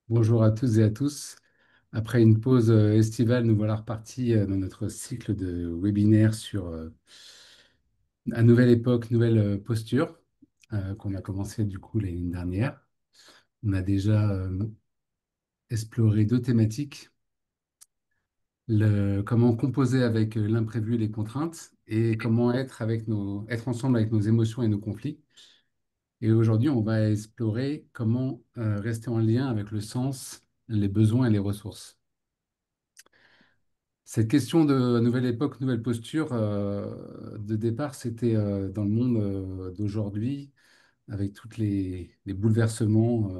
Bonjour à tous et à tous. Après une pause estivale, nous voilà repartis dans notre cycle de webinaires sur à nouvelle époque, nouvelle posture qu'on a commencé du coup l'année dernière. On a déjà exploré deux thématiques, comment composer avec l'imprévu et les contraintes et comment être ensemble avec nos émotions et nos conflits. Et aujourd'hui, on va explorer comment rester en lien avec le sens, les besoins et les ressources. Cette question de nouvelle époque, nouvelle posture, de départ, c'était dans le monde d'aujourd'hui, avec tous les bouleversements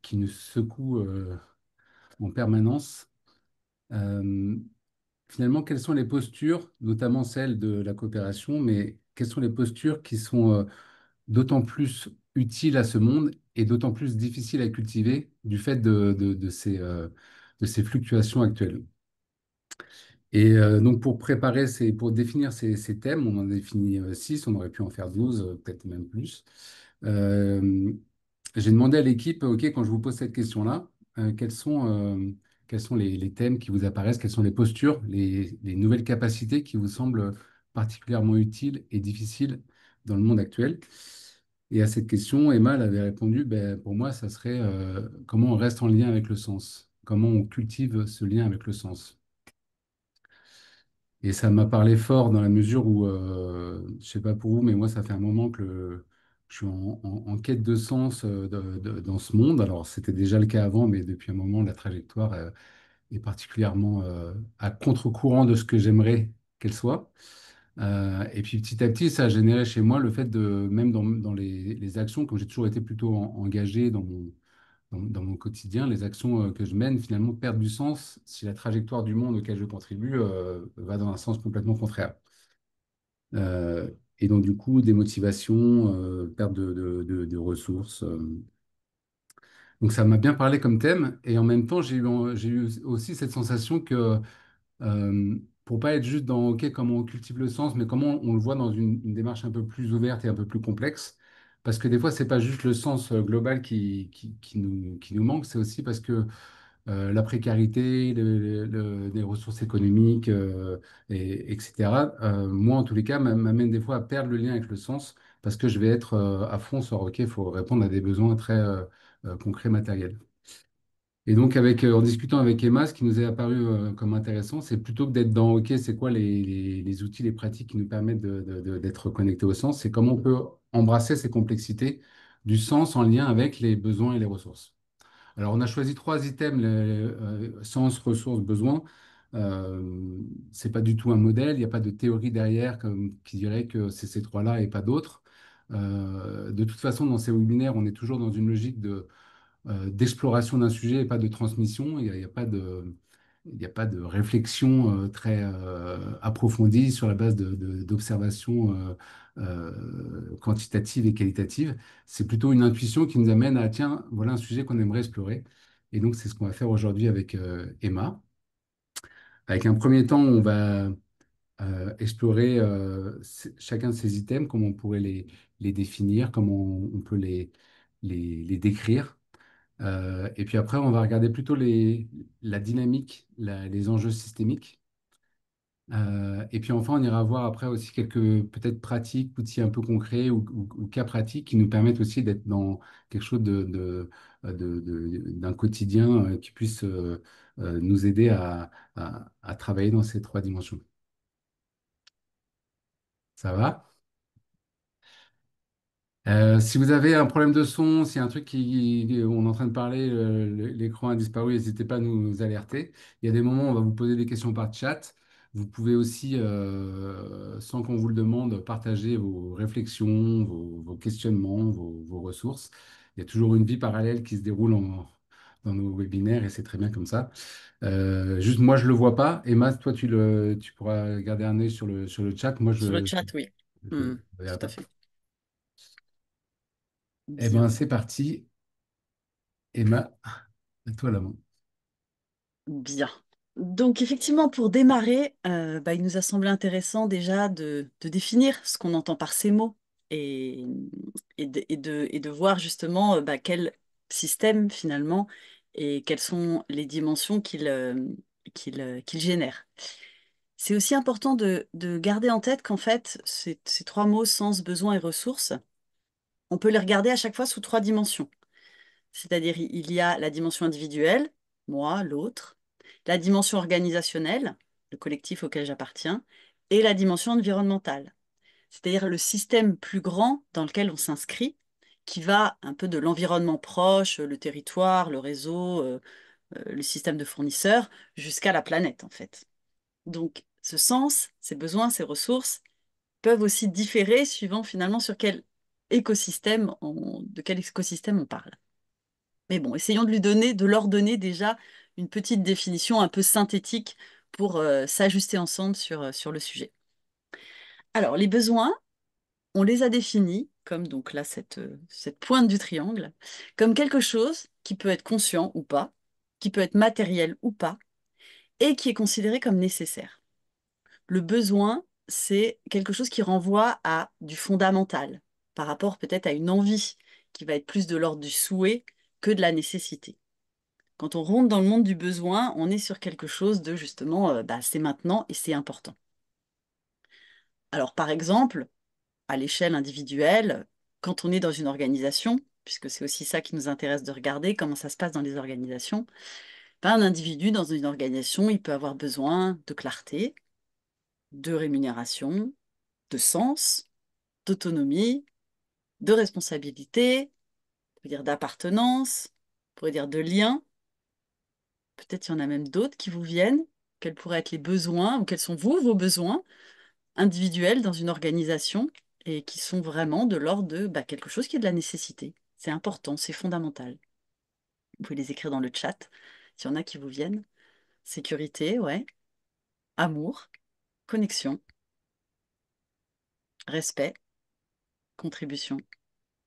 qui nous secouent en permanence. Euh, Finalement, quelles sont les postures, notamment celles de la coopération, mais quelles sont les postures qui sont d'autant plus utiles à ce monde et d'autant plus difficiles à cultiver du fait de ces fluctuations actuelles? Et donc pour définir ces thèmes, on en a défini 6, on aurait pu en faire 12, peut-être même plus. Euh, j'ai demandé à l'équipe, OK, quand je vous pose cette question-là, quels sont les thèmes qui vous apparaissent, quelles sont les postures, les nouvelles capacités qui vous semblent particulièrement utiles et difficiles dans le monde actuel? Et à cette question, Emma elle avait répondu, ben, pour moi, ça serait comment on reste en lien avec le sens, comment on cultive ce lien avec le sens. Et ça m'a parlé fort dans la mesure où, je sais pas pour vous, mais moi, ça fait un moment que je suis en quête de sens dans ce monde. Alors, c'était déjà le cas avant, mais depuis un moment, la trajectoire est particulièrement à contre-courant de ce que j'aimerais qu'elle soit. Et puis, petit à petit, ça a généré chez moi le fait de, même dans les actions, comme j'ai toujours été plutôt engagé dans mon quotidien, les actions que je mène finalement perdent du sens si la trajectoire du monde auquel je contribue va dans un sens complètement contraire. Euh, et donc du coup, démotivation, perte de ressources. Donc ça m'a bien parlé comme thème. Et en même temps, j'ai eu aussi cette sensation que pour pas être juste dans OK, comment on cultive le sens, mais comment on le voit dans une démarche un peu plus ouverte et un peu plus complexe. Parce que des fois, c'est pas juste le sens global qui nous manque, c'est aussi parce que la précarité, les ressources économiques, etc. Moi, en tous les cas, m'amène des fois à perdre le lien avec le sens parce que je vais être à fond sur, OK, il faut répondre à des besoins très concrets, matériels. Et donc, en discutant avec Emma, ce qui nous est apparu comme intéressant, c'est plutôt que d'être dans, OK, c'est quoi les outils, les pratiques qui nous permettent d'être connectés au sens, c'est comment on peut embrasser ces complexités du sens en lien avec les besoins et les ressources. Alors, on a choisi trois items, sens, ressources, besoins. C'est pas du tout un modèle, il n'y a pas de théorie derrière qui dirait que c'est ces trois-là et pas d'autres. De toute façon, dans ces webinaires, on est toujours dans une logique d'exploration d'un sujet et pas de transmission. Il y a pas il n'y a pas de réflexion très approfondie sur la base d'observations quantitatives et qualitatives. C'est plutôt une intuition qui nous amène à, tiens, voilà un sujet qu'on aimerait explorer. Et donc, c'est ce qu'on va faire aujourd'hui avec Emma. Avec un premier temps, on va explorer chacun de ces items, comment on pourrait les définir, comment on peut les décrire. Et puis après, on va regarder plutôt la dynamique, les enjeux systémiques. Et puis enfin, on ira voir après aussi quelques peut-être pratiques, outils un peu concrets ou cas pratiques qui nous permettent aussi d'être dans quelque chose d'un quotidien qui puisse nous aider à travailler dans ces trois dimensions. Ça va? Si vous avez un problème de son, s'il y a un truc on est en train de parler, l'écran a disparu, n'hésitez pas à nous alerter. Il y a des moments où on va vous poser des questions par chat. Vous pouvez aussi, sans qu'on vous le demande, partager vos réflexions, vos questionnements, vos ressources. Il y a toujours une vie parallèle qui se déroule dans nos webinaires et c'est très bien comme ça. Juste moi, je ne le vois pas. Emma, toi, tu pourras garder un œil sur le chat. Moi, Sur le je chat, oui. ne Hmm, verrai tout à pas. fait. Eh Bien, bien, c'est parti. Emma, à toi la main. bien. Donc, effectivement, pour démarrer, il nous a semblé intéressant déjà de définir ce qu'on entend par ces mots et de voir justement quel système finalement et quelles sont les dimensions qu'il génère. C'est aussi important de garder en tête qu'en fait, ces trois mots, sens, besoin et ressources, on peut les regarder à chaque fois sous trois dimensions. C'est-à-dire, il y a la dimension individuelle, moi, l'autre, la dimension organisationnelle, le collectif auquel j'appartiens, et la dimension environnementale, c'est-à-dire le système plus grand dans lequel on s'inscrit, qui va un peu de l'environnement proche, le territoire, le réseau, le système de fournisseurs, jusqu'à la planète, en fait. Donc, ce sens, ces besoins, ces ressources peuvent aussi différer suivant finalement sur quel de quel écosystème on parle. Mais bon, essayons de leur donner déjà une petite définition un peu synthétique pour s'ajuster ensemble sur le sujet. Alors, les besoins, on les a définis comme donc là cette pointe du triangle, comme quelque chose qui peut être conscient ou pas, qui peut être matériel ou pas, et qui est considéré comme nécessaire. Le besoin, c'est quelque chose qui renvoie à du fondamental, par rapport peut-être à une envie qui va être plus de l'ordre du souhait que de la nécessité. Quand on rentre dans le monde du besoin, on est sur quelque chose de justement, c'est maintenant et c'est important. Alors par exemple, à l'échelle individuelle, quand on est dans une organisation, puisque c'est aussi ça qui nous intéresse de regarder, comment ça se passe dans les organisations, un individu dans une organisation, il peut avoir besoin de clarté, de rémunération, de sens, d'autonomie, de responsabilité, on peut dire d'appartenance, on pourrait dire de lien. Peut-être il y en a même d'autres qui vous viennent. Quels pourraient être les besoins ou quels sont vos besoins individuels dans une organisation et qui sont vraiment de l'ordre de quelque chose qui est de la nécessité. C'est important, c'est fondamental. Vous pouvez les écrire dans le chat s'il y en a qui vous viennent. Sécurité, ouais. Amour, connexion, respect, contribution,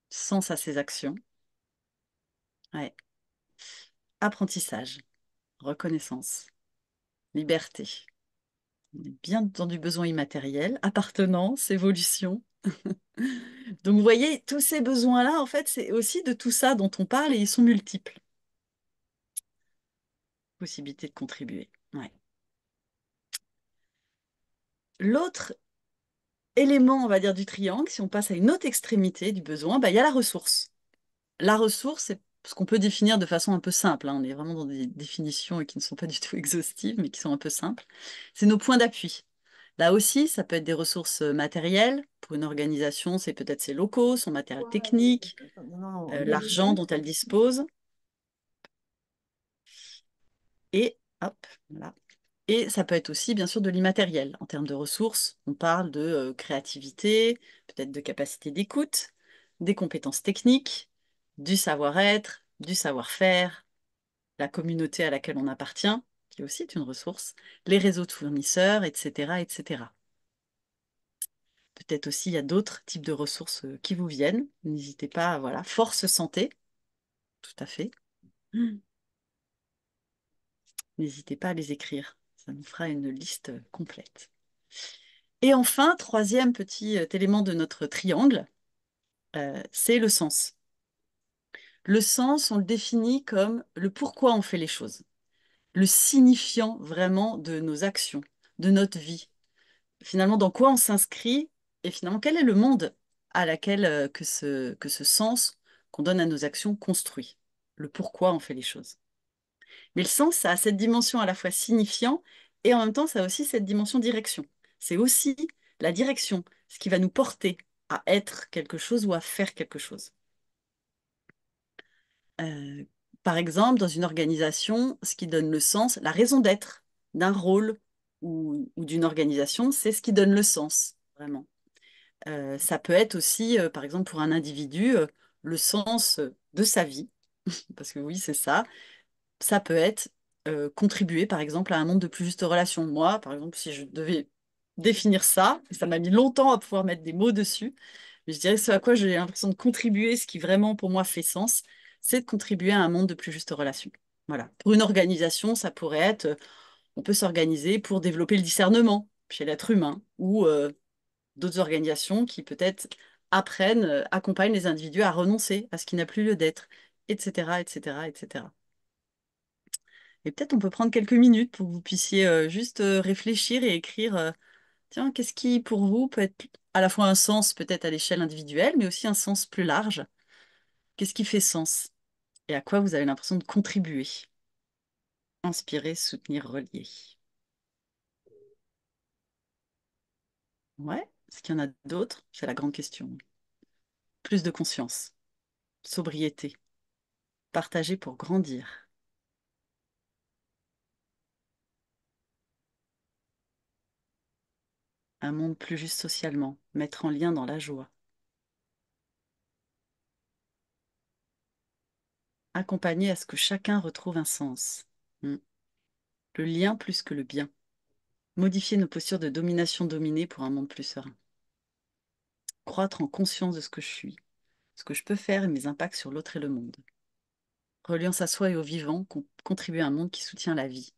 sens à ses actions, ouais. Apprentissage, reconnaissance, liberté. On est bien dans du besoin immatériel, appartenance, évolution. Donc vous voyez, tous ces besoins-là, en fait, c'est aussi de tout ça dont on parle et ils sont multiples. Possibilité de contribuer. Ouais. L'autre élément, on va dire, du triangle, si on passe à une autre extrémité du besoin, il y a la ressource. La ressource, c'est ce qu'on peut définir de façon un peu simple, hein. On est vraiment dans des définitions qui ne sont pas du tout exhaustives, mais qui sont un peu simples. C'est nos points d'appui. Là aussi, ça peut être des ressources matérielles. Pour une organisation, c'est peut-être ses locaux, son matériel technique, l'argent dont elle dispose. Et, hop, voilà. Et ça peut être aussi, bien sûr, de l'immatériel. En termes de ressources, on parle de créativité, peut-être de capacité d'écoute, des compétences techniques, du savoir-être, du savoir-faire, la communauté à laquelle on appartient, qui aussi est une ressource, les réseaux de fournisseurs, etc., etc. Peut-être aussi, il y a d'autres types de ressources qui vous viennent. N'hésitez pas, voilà. Force santé, tout à fait. N'hésitez pas à les écrire. Ça nous fera une liste complète. Et enfin, troisième petit élément de notre triangle, c'est le sens. Le sens, on le définit comme le pourquoi on fait les choses, le signifiant vraiment de nos actions, de notre vie. Finalement, dans quoi on s'inscrit et finalement, quel est le monde à laquelle que ce sens qu'on donne à nos actions construit, le pourquoi on fait les choses. Mais le sens, ça a cette dimension à la fois signifiant et en même temps, ça a aussi cette dimension direction. C'est aussi la direction, ce qui va nous porter à être quelque chose ou à faire quelque chose. Euh, Par exemple, dans une organisation, ce qui donne le sens, la raison d'être d'un rôle ou d'une organisation, c'est ce qui donne le sens, vraiment. Ça peut être aussi, par exemple, pour un individu, le sens de sa vie, parce que oui, c'est ça. Ça peut être contribuer, par exemple, à un monde de plus justes relations. Moi, par exemple, si je devais définir ça, et ça m'a mis longtemps à pouvoir mettre des mots dessus, mais je dirais que ce à quoi j'ai l'impression de contribuer, ce qui vraiment pour moi fait sens, c'est de contribuer à un monde de plus justes relations. Voilà. Pour une organisation, ça pourrait être, on peut s'organiser pour développer le discernement chez l'être humain, ou d'autres organisations qui peut-être apprennent, accompagnent les individus à renoncer à ce qui n'a plus lieu d'être, etc., etc., etc. Et peut-être on peut prendre quelques minutes pour que vous puissiez juste réfléchir et écrire, tiens, qu'est-ce qui pour vous peut être à la fois un sens peut-être à l'échelle individuelle, mais aussi un sens plus large. Qu'est-ce qui fait sens et à quoi vous avez l'impression de contribuer? Inspirer, soutenir, relier. Ouais, est-ce qu'il y en a d'autres? C'est la grande question. Plus de conscience, sobriété, partager pour grandir, un monde plus juste socialement, mettre en lien dans la joie, accompagner à ce que chacun retrouve un sens. Hmm. Le lien plus que le bien. Modifier nos postures de domination dominée pour un monde plus serein. Croître en conscience de ce que je suis, ce que je peux faire et mes impacts sur l'autre et le monde. Reliance à soi et au vivant, contribuer à un monde qui soutient la vie.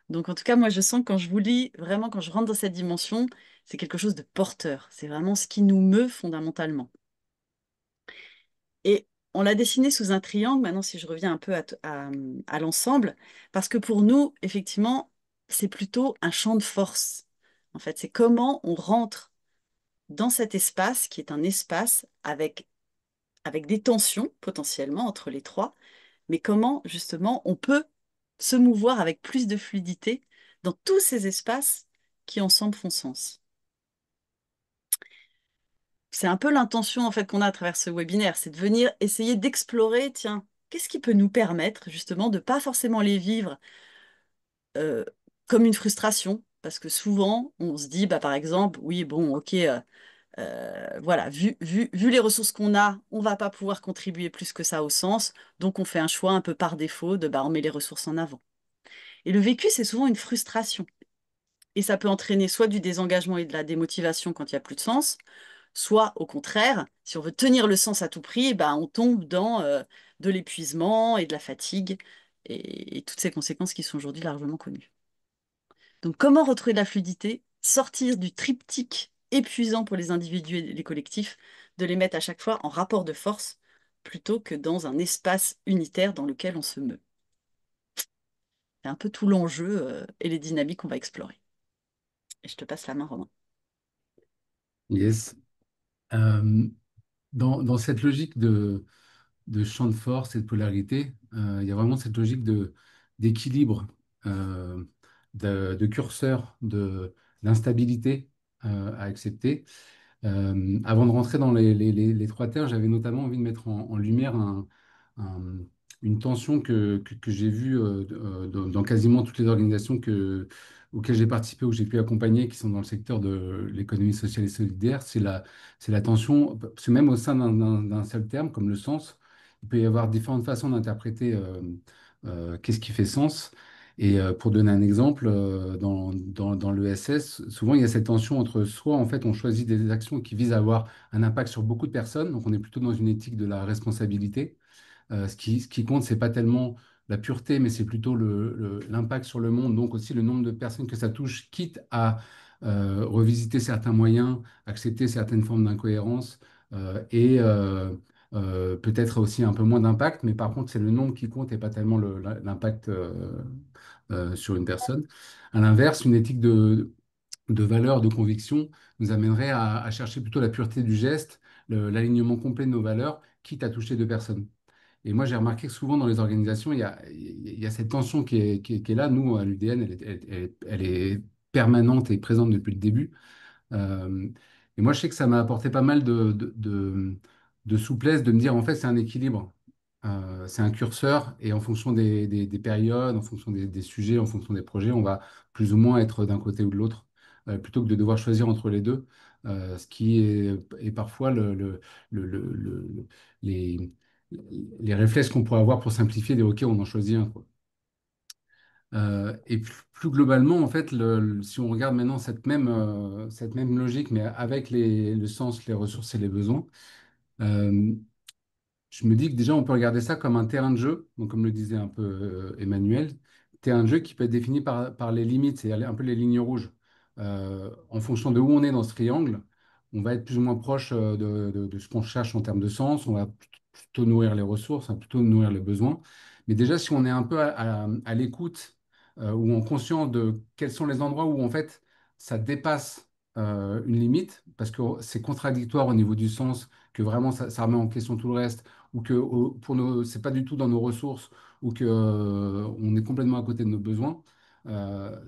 Donc en tout cas, moi je sens que quand je vous lis, vraiment quand je rentre dans cette dimension, c'est quelque chose de porteur. C'est vraiment ce qui nous meut fondamentalement. Et on l'a dessiné sous un triangle, maintenant si je reviens un peu à l'ensemble, parce que pour nous, effectivement, c'est plutôt un champ de force. En fait, c'est comment on rentre dans cet espace qui est un espace avec des tensions potentiellement entre les trois, mais comment justement on peut se mouvoir avec plus de fluidité dans tous ces espaces qui ensemble font sens. C'est un peu l'intention en fait qu'on a à travers ce webinaire, c'est de venir essayer d'explorer, tiens, qu'est-ce qui peut nous permettre justement de pas forcément les vivre euh, comme une frustration, parce que souvent on se dit, bah, par exemple, oui, bon, ok, voilà, vu les ressources qu'on a, on va pas pouvoir contribuer plus que ça au sens, donc on fait un choix un peu par défaut de, bah, on met les ressources en avant. Et le vécu, c'est souvent une frustration. Et ça peut entraîner soit du désengagement et de la démotivation quand il n'y a plus de sens, soit au contraire, si on veut tenir le sens à tout prix, eh ben, on tombe dans de l'épuisement et de la fatigue et toutes ces conséquences qui sont aujourd'hui largement connues. Donc comment retrouver de la fluidité, sortir du triptyque épuisant pour les individus et les collectifs, de les mettre à chaque fois en rapport de force plutôt que dans un espace unitaire dans lequel on se meut. C'est un peu tout l'enjeu et les dynamiques qu'on va explorer. Et je te passe la main, Romain. Yes. Euh, dans cette logique de champ de force et de polarité, il y a vraiment cette logique d'équilibre, euh, de curseur, d'instabilité à accepter. Avant de rentrer dans les trois terres, j'avais notamment envie de mettre en lumière un- une tension que j'ai vue dans quasiment toutes les organisations auxquelles j'ai participé, où j'ai pu accompagner, qui sont dans le secteur de l'économie sociale et solidaire. C'est la tension, parce que même au sein d'un seul terme, comme le sens, il peut y avoir différentes façons d'interpréter qu'est-ce qui fait sens. Et pour donner un exemple, dans l'ESS, souvent il y a cette tension entre soit en fait on choisit des actions qui visent à avoir un impact sur beaucoup de personnes, donc on est plutôt dans une éthique de la responsabilité. Ce qui compte, c'est pas tellement la pureté, mais c'est plutôt l'impact sur le monde, donc aussi le nombre de personnes que ça touche, quitte à revisiter certains moyens, accepter certaines formes d'incohérence et peut-être aussi un peu moins d'impact, mais par contre c'est le nombre qui compte et pas tellement l'impact sur une personne. À l'inverse, une éthique de valeur, de conviction nous amènerait à chercher plutôt la pureté du geste, l'alignement complet de nos valeurs, quitte à toucher deux personnes. Et moi, j'ai remarqué que souvent dans les organisations, il y a cette tension qui est là. Nous, à l'UDN, elle est permanente et présente depuis le début. Euh, et moi, je sais que ça m'a apporté pas mal de souplesse de me dire, en fait, c'est un équilibre. C'est un curseur et en fonction des périodes, en fonction des sujets, en fonction des projets, on va plus ou moins être d'un côté ou de l'autre, plutôt que de devoir choisir entre les deux, ce qui est parfois les, les réflexes qu'on pourrait avoir pour simplifier, dire, OK, on en choisit un, quoi. Et plus globalement, en fait, si on regarde maintenant cette même logique, mais avec le sens, les ressources et les besoins, euh, je me dis que déjà, on peut regarder ça comme un terrain de jeu, donc comme le disait un peu Emmanuel, terrain de jeu qui peut être défini par les limites, c'est-à-dire un peu les lignes rouges. En fonction de où on est dans ce triangle, on va être plus ou moins proche de ce qu'on cherche en termes de sens, on va plutôt nourrir les ressources, hein, plutôt nourrir les besoins. Mais déjà, si on est un peu à l'écoute ou en conscient de quels sont les endroits où en fait ça dépasse une limite, parce que c'est contradictoire au niveau du sens, que vraiment ça remet en question tout le reste, ou que pour nous, c'est pas du tout dans nos ressources, ou que on est complètement à côté de nos besoins.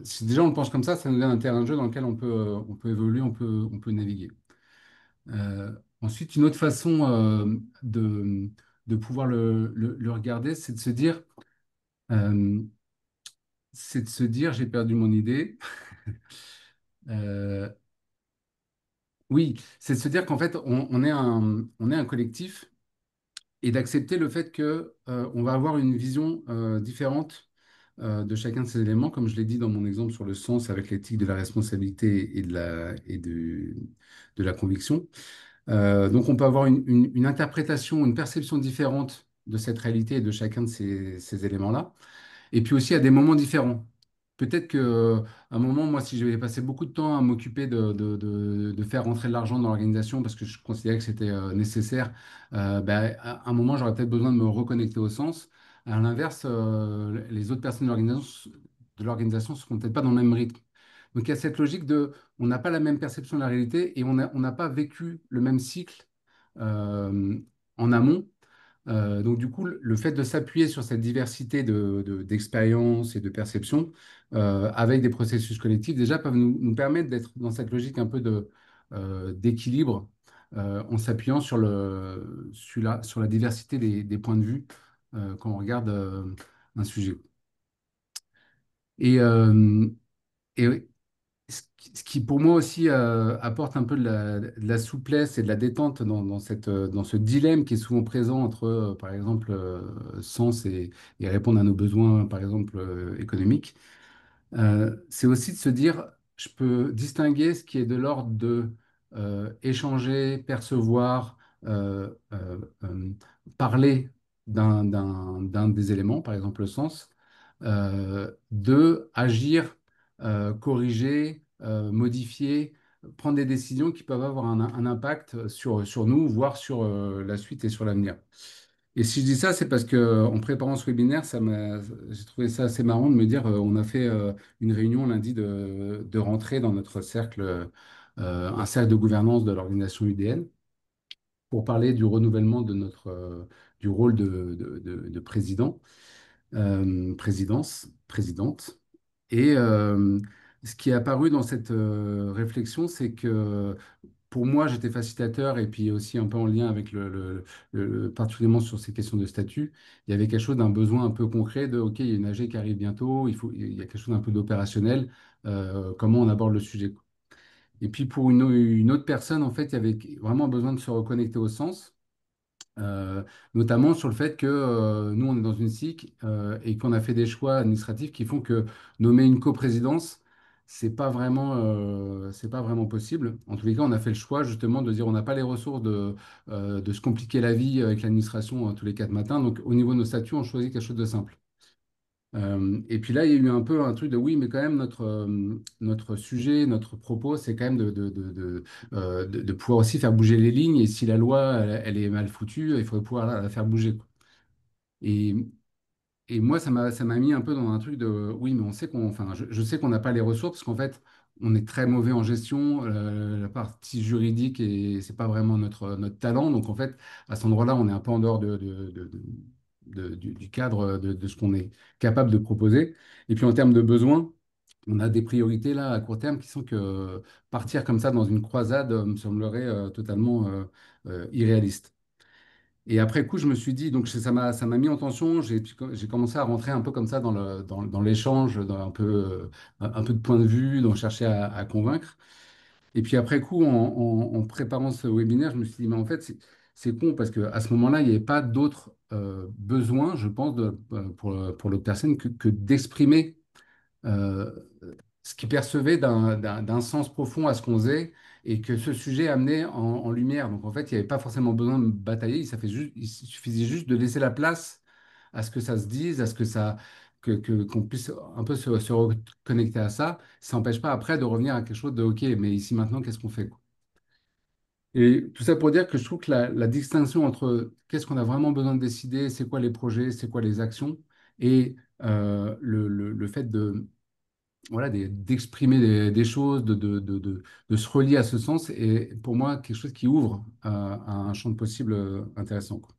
Si déjà on le pense comme ça nous donne un terrain de jeu dans lequel on peut évoluer, on peut naviguer. Ensuite, une autre façon de pouvoir le regarder, euh, c'est de se dire, j'ai perdu mon idée. Euh, oui, c'est de se dire qu'en fait, on est un collectif et d'accepter le fait que, on va avoir une vision différente de chacun de ces éléments, comme je l'ai dit dans mon exemple sur le sens avec l'éthique de la responsabilité de la conviction. Donc on peut avoir une interprétation, une perception différente de cette réalité et de chacun de ces éléments-là. Et puis aussi à des moments différents. Peut-être que à un moment, moi, si j'avais passé beaucoup de temps à m'occuper de faire rentrer de l'argent dans l'organisation parce que je considérais que c'était nécessaire, ben, à un moment, j'aurais peut-être besoin de me reconnecter au sens. À l'inverse, les autres personnes de l'organisation ne seront peut-être pas dans le même rythme. Donc il y a cette logique de, on n'a pas la même perception de la réalité et on n'a pas vécu le même cycle euh, en amont. Donc du coup, le fait de s'appuyer sur cette diversité d'expériences et de perceptions avec des processus collectifs, déjà peuvent nous permettre d'être dans cette logique un peu d'équilibre en s'appuyant sur la diversité des points de vue quand on regarde un sujet. Et, euh, et ce qui pour moi aussi apporte un peu de la souplesse et de la détente dans ce dilemme qui est souvent présent entre, par exemple, sens et répondre à nos besoins, par exemple, économiques. C'est aussi de se dire, je peux distinguer ce qui est de l'ordre de échanger, percevoir, parler d'un des éléments, par exemple le sens, de agir, corriger, modifier, prendre des décisions qui peuvent avoir un impact sur nous, voire sur la suite et sur l'avenir. Et si je dis ça, c'est parce que en préparant ce webinaire, j'ai trouvé ça assez marrant de me dire, on a fait une réunion lundi de rentrée dans notre cercle, un cercle de gouvernance de l'organisation UDN, pour parler du renouvellement du rôle de président, présidente. Et ce qui est apparu dans cette réflexion, c'est que pour moi, j'étais facilitateur et puis aussi un peu en lien avec particulièrement sur ces questions de statut, il y avait quelque chose d'un besoin un peu concret de, OK, il y a une AG qui arrive bientôt, il y a quelque chose d'un peu d'opérationnel, comment on aborde le sujet. Et puis pour une autre personne, en fait, il y avait vraiment besoin de se reconnecter au sens. Euh, Notamment sur le fait que nous, on est dans une SIC et qu'on a fait des choix administratifs qui font que nommer une coprésidence, c'est pas vraiment possible. En tous les cas, on a fait le choix justement de dire on n'a pas les ressources de se compliquer la vie avec l'administration tous les 4 matins. Donc, au niveau de nos statuts, on choisit quelque chose de simple. Et puis là, il y a eu un peu un truc de oui, mais quand même, notre sujet, notre propos, c'est quand même de pouvoir aussi faire bouger les lignes. Et si la loi, elle est mal foutue, il faudrait pouvoir la faire bouger, quoi. Et, et moi, ça m'a mis un peu dans un truc de oui, mais on sait enfin, je sais qu'on n'a pas les ressources parce qu'en fait, on est très mauvais en gestion. La partie juridique, et c'est pas vraiment notre talent. Donc, en fait, à cet endroit-là, on est un peu en dehors du cadre de ce qu'on est capable de proposer. Et puis, en termes de besoins, on a des priorités là à court terme qui sont que partir comme ça dans une croisade me semblerait totalement irréaliste. Et après coup, je me suis dit, donc ça m'a mis en tension. J'ai commencé à rentrer un peu comme ça dans l'échange, dans un peu de point de vue, dans chercher à convaincre. Et puis après coup, en préparant ce webinaire, je me suis dit, mais en fait, c'est con parce qu'à ce moment-là, il n'y avait pas d'autres besoins, je pense, pour l'autre personne que d'exprimer euh, ce qu'il percevait d'un sens profond à ce qu'on faisait et que ce sujet amenait en lumière. Donc en fait, il n'y avait pas forcément besoin de batailler, il suffisait juste de laisser la place à ce que ça se dise, à ce que qu'on puisse un peu se reconnecter à ça. Ça n'empêche pas après de revenir à quelque chose de OK, mais ici maintenant, qu'est-ce qu'on fait, quoi. Et tout ça pour dire que je trouve que la distinction entre qu'est-ce qu'on a vraiment besoin de décider, c'est quoi les projets, c'est quoi les actions, et le fait de, voilà, d'exprimer des choses, de se relier à ce sens, est pour moi quelque chose qui ouvre à un champ de possibles intéressant, quoi.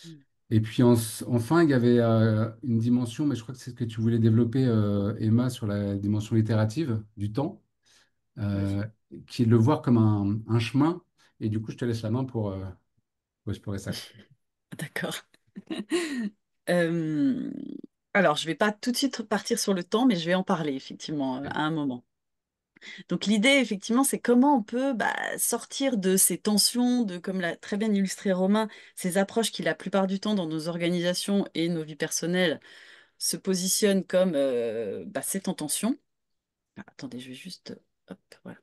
Mm. Et puis enfin, il y avait une dimension, mais je crois que c'est ce que tu voulais développer, Emma, sur la dimension itérative du temps, Oui, euh, qui est de le voir comme un chemin. Et du coup, je te laisse la main pour explorer ça, quoi. d'accord. Euh, alors, je vais pas tout de suite partir sur le temps, mais je vais en parler effectivement à un moment. Donc l'idée, effectivement, c'est comment on peut sortir de ces tensions, de, comme l'a très bien illustré Romain, ces approches qui, la plupart du temps, dans nos organisations et nos vies personnelles, se positionnent comme c'est en tension. Ah, attendez, je vais juste... Hop, voilà.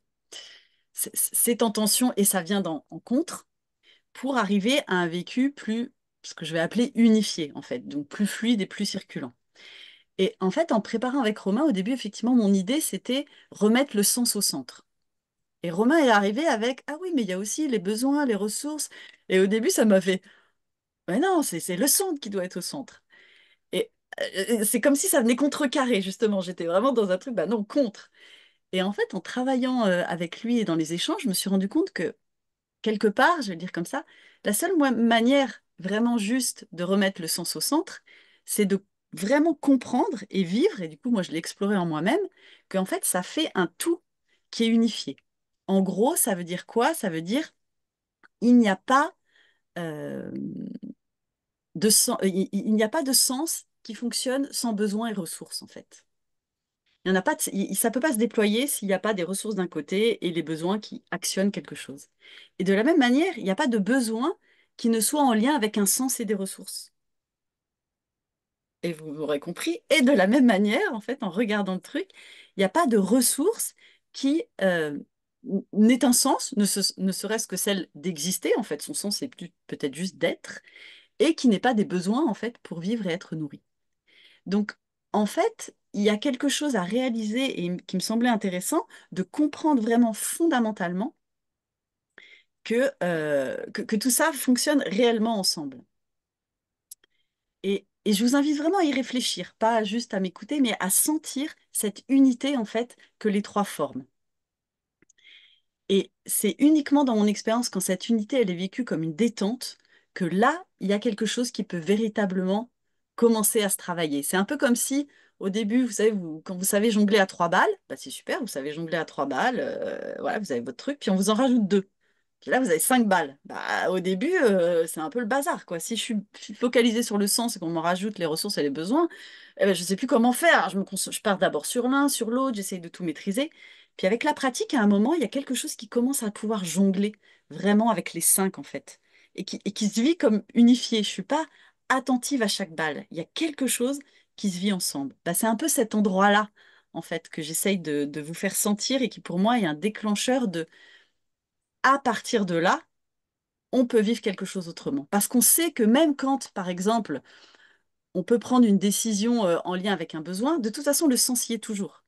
C'est en tension et ça vient en contre pour arriver à un vécu plus, ce que je vais appeler unifié, en fait, donc plus fluide et plus circulant. Et en fait, en préparant avec Romain, au début, effectivement, mon idée, c'était remettre le sens au centre. Et Romain est arrivé avec, ah oui, mais il y a aussi les besoins, les ressources. Et au début, ça m'a fait, mais non, c'est le centre qui doit être au centre. Et c'est comme si ça venait contrecarrer, justement. J'étais vraiment dans un truc, bah non, contre. Et en fait, en travaillant avec lui et dans les échanges, je me suis rendu compte que, quelque part, je vais le dire comme ça, la seule manière vraiment juste de remettre le sens au centre, c'est de vraiment comprendre et vivre, et du coup, moi, je l'ai exploré en moi-même, qu'en fait, ça fait un tout qui est unifié. En gros, ça veut dire quoi? Ça veut dire il n'y a pas euh, il n'y a pas de sens qui fonctionne sans besoin et ressources, en fait. Il y en a pas ça ne peut pas se déployer s'il n'y a pas des ressources d'un côté et les besoins qui actionnent quelque chose. Et de la même manière, il n'y a pas de besoin qui ne soit en lien avec un sens et des ressources. Et vous l'aurez compris. Et de la même manière, en fait, en regardant le truc, il n'y a pas de ressource qui n'ait un sens, ne serait-ce que celle d'exister. En fait, son sens est peut-être juste d'être, et qui n'est pas des besoins, en fait, pour vivre et être nourri. Donc, en fait, il y a quelque chose à réaliser et qui me semblait intéressant de comprendre vraiment fondamentalement que tout ça fonctionne réellement ensemble. Et je vous invite vraiment à y réfléchir, pas juste à m'écouter, mais à sentir cette unité, en fait, que les trois forment. Et c'est uniquement dans mon expérience, quand cette unité, elle est vécue comme une détente, que là, il y a quelque chose qui peut véritablement commencer à se travailler. C'est un peu comme si, au début, vous savez, quand vous savez jongler à trois balles, bah c'est super, vous savez jongler à trois balles, voilà, vous avez votre truc, puis on vous en rajoute deux. Puis là, vous avez 5 balles. Bah, au début, c'est un peu le bazar, quoi. Si je suis focalisée sur le sens et qu'on m'en rajoute les ressources et les besoins, eh ben, je ne sais plus comment faire. Je pars d'abord sur l'un, sur l'autre, j'essaye de tout maîtriser. Puis avec la pratique, à un moment, il y a quelque chose qui commence à pouvoir jongler vraiment avec les cinq, en fait, et qui se vit comme unifié. Je suis pas attentive à chaque balle. Il y a quelque chose qui se vit ensemble. Bah, c'est un peu cet endroit-là, en fait, que j'essaye de vous faire sentir et qui, pour moi, est un déclencheur de, à partir de là, on peut vivre quelque chose autrement. Parce qu'on sait que même quand, par exemple, on peut prendre une décision en lien avec un besoin, de toute façon, le sens y est toujours.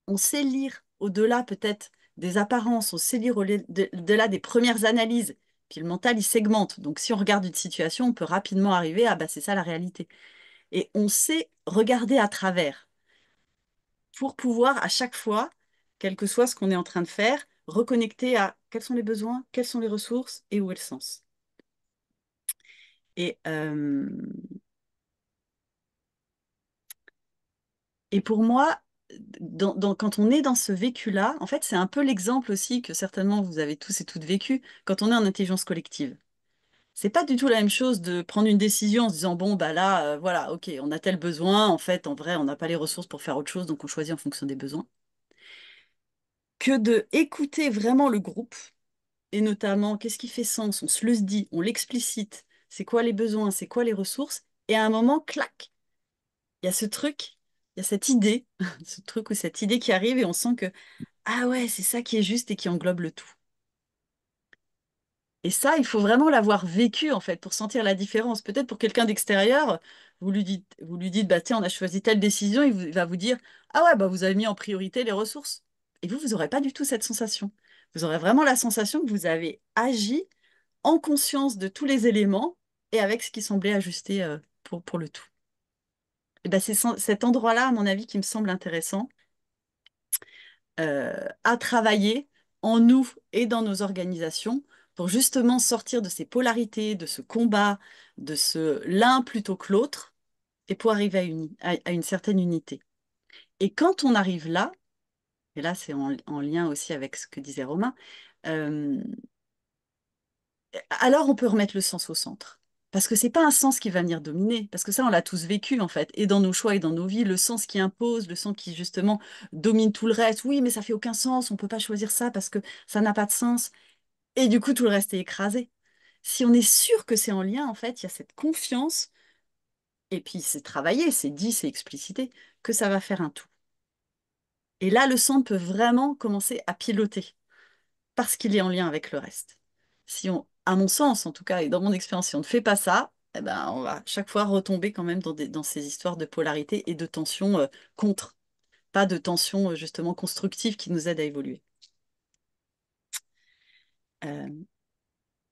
On sait lire au-delà peut-être des apparences, on sait lire au-delà des premières analyses. Puis le mental, il segmente. Donc si on regarde une situation, on peut rapidement arriver à, bah, c'est ça la réalité. Et on sait regarder à travers pour pouvoir à chaque fois, quel que soit ce qu'on est en train de faire, reconnecter à quels sont les besoins, quelles sont les ressources et où est le sens. Et, euh, et pour moi, quand on est dans ce vécu-là, en fait, c'est un peu l'exemple aussi que certainement vous avez tous et toutes vécu quand on est en intelligence collective. C'est pas du tout la même chose de prendre une décision en se disant, bon, bah là, voilà, ok, on a tel besoin, en fait, en vrai, on n'a pas les ressources pour faire autre chose, donc on choisit en fonction des besoins, que de écouter vraiment le groupe, et notamment, qu'est-ce qui fait sens, on se le dit, on l'explicite, c'est quoi les besoins, c'est quoi les ressources, et à un moment, clac, il y a ce truc, il y a cette idée, ce truc ou cette idée qui arrive et on sent que, ah ouais, c'est ça qui est juste et qui englobe le tout. Et ça, il faut vraiment l'avoir vécu, en fait, pour sentir la différence. Peut-être pour quelqu'un d'extérieur, vous lui dites, bah, tiens, on a choisi telle décision, il va vous dire, ah ouais, bah, vous avez mis en priorité les ressources. Et vous n'aurez pas du tout cette sensation. Vous aurez vraiment la sensation que vous avez agi en conscience de tous les éléments et avec ce qui semblait ajusté pour le tout. Et ben, c'est cet endroit-là, à mon avis, qui me semble intéressant à travailler en nous et dans nos organisations pour justement sortir de ces polarités, de ce combat, de ce l'un plutôt que l'autre, et pour arriver à une certaine unité. Et quand on arrive là, et là c'est en lien aussi avec ce que disait Romain, euh, alors on peut remettre le sens au centre. Parce que c'est pas un sens qui va venir dominer, parce que ça, on l'a tous vécu, en fait, et dans nos choix et dans nos vies, le sens qui impose, le sens qui, justement, domine tout le reste. Oui, mais ça fait aucun sens, on peut pas choisir ça parce que ça n'a pas de sens. Et du coup, tout le reste est écrasé. Si on est sûr que c'est en lien, en fait, il y a cette confiance, et puis c'est travaillé, c'est dit, c'est explicité, que ça va faire un tout. Et là, le centre peut vraiment commencer à piloter, parce qu'il est en lien avec le reste. Si on, à mon sens, en tout cas, et dans mon expérience, si on ne fait pas ça, eh ben, on va chaque fois retomber quand même dans ces histoires de polarité et de tension contre, pas de tension justement constructive qui nous aide à évoluer. Euh,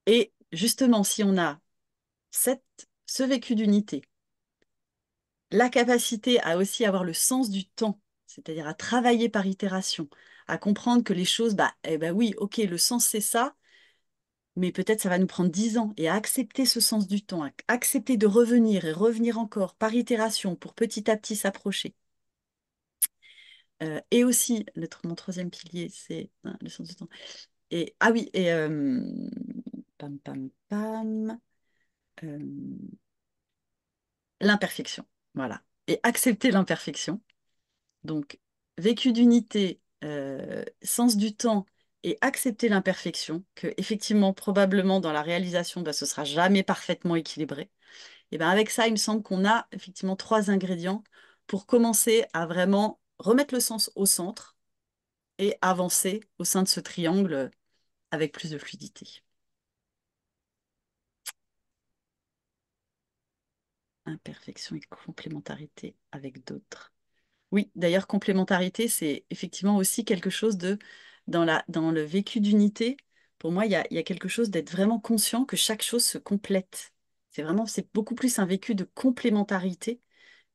et justement, si on a ce vécu d'unité, la capacité à aussi avoir le sens du temps, c'est-à-dire à travailler par itération, à comprendre que les choses, bah, eh ben oui, ok, le sens c'est ça, mais peut-être ça va nous prendre 10 ans et à accepter ce sens du temps, à accepter de revenir et revenir encore par itération pour petit à petit s'approcher. Et aussi, mon troisième pilier, c'est le sens du temps. Et, ah oui, et pam, pam, pam, euh, l'imperfection. Voilà. Et accepter l'imperfection. Donc, vécu d'unité, sens du temps et accepter l'imperfection, que effectivement, probablement dans la réalisation, bah, ce sera jamais parfaitement équilibré. Et ben avec ça, il me semble qu'on a effectivement trois ingrédients pour commencer à vraiment remettre le sens au centre et avancer au sein de ce triangle avec plus de fluidité. Imperfection et complémentarité avec d'autres. Oui, d'ailleurs, complémentarité, c'est effectivement aussi quelque chose de, dans le vécu d'unité, pour moi, il y a quelque chose d'être vraiment conscient que chaque chose se complète. C'est beaucoup plus un vécu de complémentarité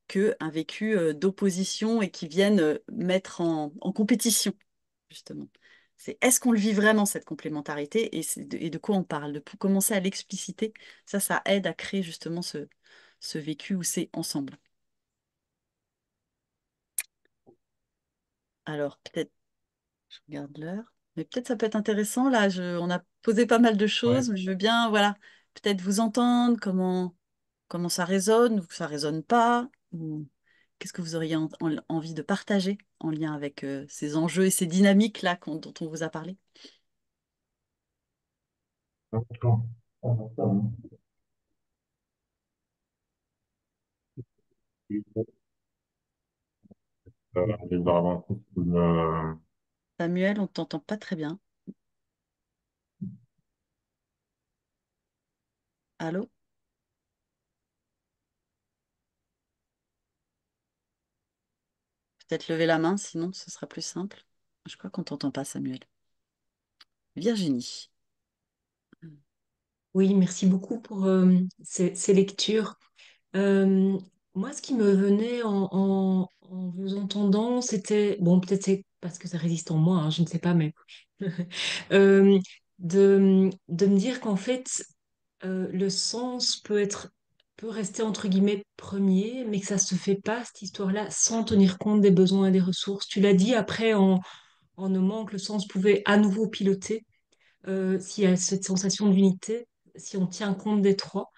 qu'un vécu d'opposition et qui viennent mettre en compétition, justement. C'est est-ce qu'on le vit vraiment, cette complémentarité, et de quoi on parle, de commencer à l'expliciter, ça aide à créer justement ce vécu où c'est ensemble. Alors, peut-être je regarde l'heure. Mais peut-être ça peut être intéressant. Là, on a posé pas mal de Ouais. choses, mais je veux bien, voilà, peut-être vous entendre, comment ça résonne ou que ça résonne pas, ou qu'est-ce que vous auriez envie de partager en lien avec ces enjeux et ces dynamiques-là dont on vous a parlé. Samuel, on ne t'entend pas très bien. Allô? Peut-être lever la main, sinon ce sera plus simple. Je crois qu'on t'entend pas, Samuel. Virginie. Oui, merci beaucoup pour ces lectures. Euh, Moi, ce qui me venait en vous entendant, c'était, bon, peut-être c'est parce que ça résiste en moi, hein, je ne sais pas, mais euh, de me dire qu'en fait, le sens peut rester entre guillemets premier, mais que ça se fait pas, cette histoire-là, sans tenir compte des besoins et des ressources. Tu l'as dit après en nommant que le sens pouvait à nouveau piloter s'il y a cette sensation d'unité, si on tient compte des trois.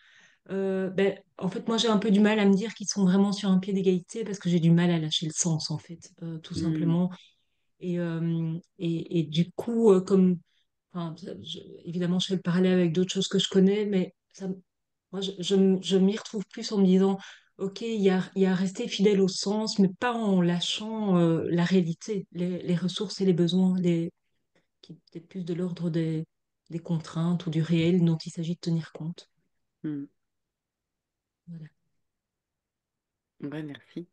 En fait, moi, j'ai un peu du mal à me dire qu'ils sont vraiment sur un pied d'égalité parce que j'ai du mal à lâcher le sens, en fait, tout Hmm, simplement. Et du coup, enfin, évidemment, je fais le parallèle avec d'autres choses que je connais, mais moi, je m'y retrouve plus en me disant, OK, il y a à rester fidèle au sens, mais pas en lâchant la réalité, les ressources et les besoins, qui est peut-être plus de l'ordre des contraintes ou du réel dont il s'agit de tenir compte. hmm. Voilà. Ouais, merci.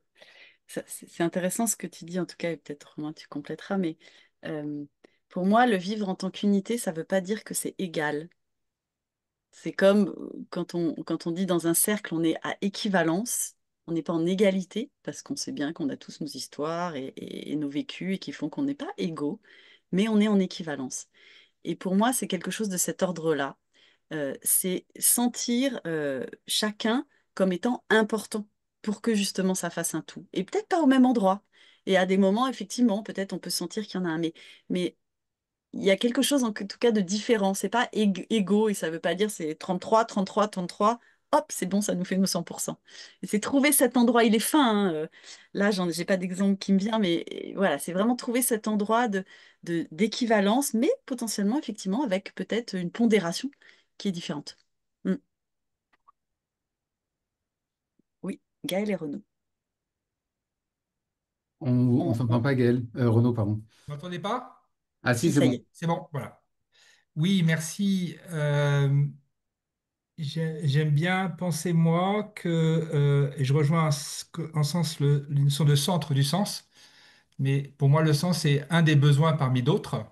C'est intéressant ce que tu dis, en tout cas, et peut-être Romain, tu compléteras, mais Pour moi, le vivre en tant qu'unité, ça ne veut pas dire que c'est égal. C'est comme quand on dit dans un cercle, on est à équivalence, on n'est pas en égalité, parce qu'on sait bien qu'on a tous nos histoires et nos vécus et qui font qu'on n'est pas égaux, mais on est en équivalence. Et pour moi, c'est quelque chose de cet ordre-là. C'est sentir chacun comme étant important pour que justement ça fasse un tout. Et peut-être pas au même endroit. Et à des moments, effectivement, peut-être on peut sentir qu'il y en a un, mais il y a quelque chose en tout cas de différent. C'est pas égaux et ça veut pas dire c'est 33, 33, 33. Hop, c'est bon, ça nous fait nos 100%. Et c'est trouver cet endroit, il est fin, hein, là, j'ai pas d'exemple qui me vient, mais voilà, c'est vraiment trouver cet endroit d'équivalence, mais potentiellement, effectivement, avec peut-être une pondération qui est différente. Mm. Oui, Gaël et Renaud. On On- s'entend on- pas, Gaël. Renaud, pardon. Vous m'entendez pas? Ah si, Si, c'est ça y bon. est. C'est bon, voilà. Oui, merci. J'aime bien penser, moi, et je rejoins en sens une notion de centre du sens, mais pour moi, le sens est un des besoins parmi d'autres.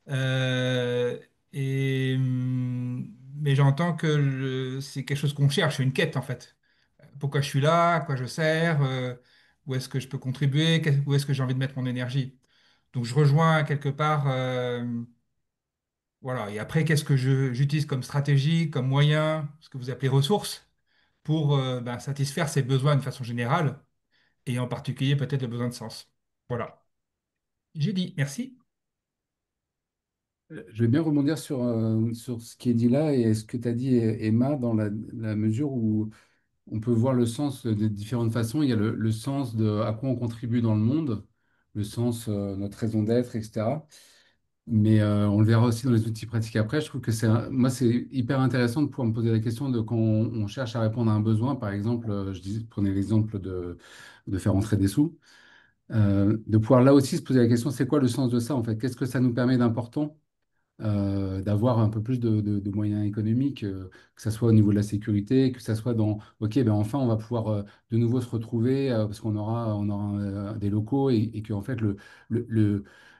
Euh, mais j'entends que c'est quelque chose qu'on cherche, une quête en fait. Pourquoi je suis là, à quoi je sers, où est-ce que je peux contribuer, où est-ce que j'ai envie de mettre mon énergie. Donc je rejoins quelque part. Voilà. Et après, qu'est-ce que j'utilise comme stratégie, comme moyen, ce que vous appelez ressources, pour ben, satisfaire ces besoins de façon générale, et en particulier peut-être le besoin de sens. Voilà. J'ai dit, merci. Je vais bien rebondir sur ce qui est dit là et ce que tu as dit, Emma, dans la mesure où on peut voir le sens de différentes façons. Il y a le sens de à quoi on contribue dans le monde, le sens, notre raison d'être, etc. Mais on le verra aussi dans les outils pratiques après. Je trouve que moi, c'est hyper intéressant de pouvoir me poser la question de quand on cherche à répondre à un besoin. Par exemple, prenez l'exemple de faire entrer des sous. De pouvoir là aussi se poser la question, c'est quoi le sens de ça en fait? Qu'est-ce que ça nous permet d'important? D'avoir un peu plus de moyens économiques, que ce soit au niveau de la sécurité, que ce soit dans, OK, ben enfin, on va pouvoir de nouveau se retrouver parce qu'on aura des locaux et que en fait,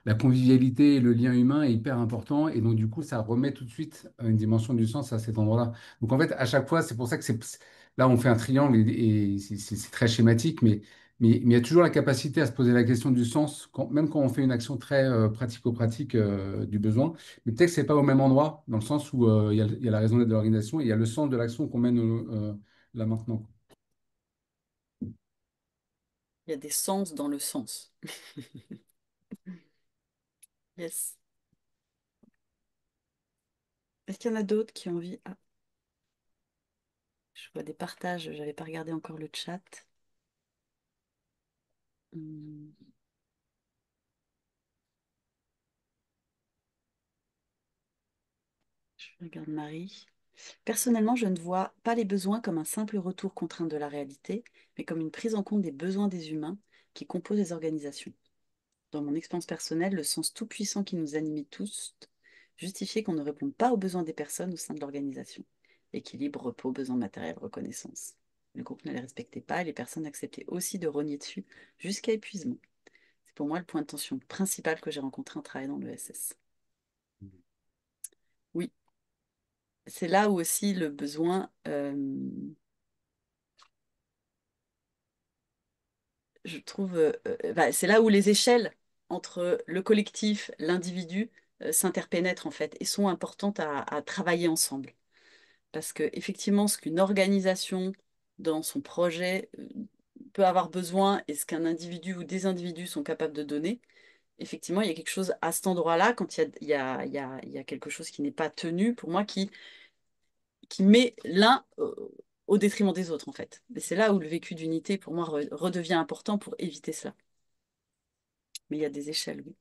la convivialité et le lien humain est hyper important. Et donc, du coup, ça remet tout de suite une dimension du sens à cet endroit-là. Donc, en fait, à chaque fois, c'est pour ça que là, on fait un triangle et c'est très schématique, mais il y a toujours la capacité à se poser la question du sens, même quand on fait une action très pratico-pratique du besoin. Mais peut-être que c'est pas au même endroit, dans le sens où il y a la raison d'être de l'organisation et il y a le sens de l'action qu'on mène là maintenant. Il y a des sens dans le sens. Yes. Est-ce qu'il y en a d'autres qui ont envie? Ah, je vois des partages, j'avais pas regardé encore le chat. Hmm, je regarde Marie. Personnellement, je ne vois pas les besoins comme un simple retour contraint de la réalité, mais comme une prise en compte des besoins des humains qui composent les organisations. Dans mon expérience personnelle, le sens tout-puissant qui nous anime tous justifiait qu'on ne réponde pas aux besoins des personnes au sein de l'organisation. Équilibre, repos, besoins matériels, reconnaissance. Le groupe ne les respectait pas et les personnes acceptaient aussi de rogner dessus jusqu'à épuisement. C'est pour moi le point de tension principal que j'ai rencontré en travaillant dans le SS. Oui, c'est là où aussi le besoin, je trouve, bah, c'est là où les échelles entre le collectif, l'individu, s'interpénètrent en fait et sont importantes à travailler ensemble. Parce que effectivement, ce qu'une organisation dans son projet peut avoir besoin et ce qu'un individu ou des individus sont capables de donner, effectivement, il y a quelque chose à cet endroit-là, quand il y a quelque chose qui n'est pas tenu, pour moi, qui met l'un au détriment des autres, en fait. Et c'est là où le vécu d'unité, pour moi, redevient important pour éviter cela. Mais il y a des échelles, oui.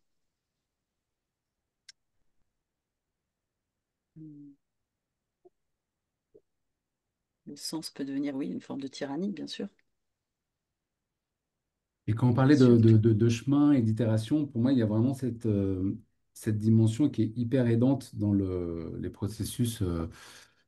Hmm. Le sens peut devenir, oui, une forme de tyrannie, bien sûr. Et quand on Bien parlait de, sûr. de, de- de chemin et d'itération, pour moi, il y a vraiment cette dimension qui est hyper aidante dans les processus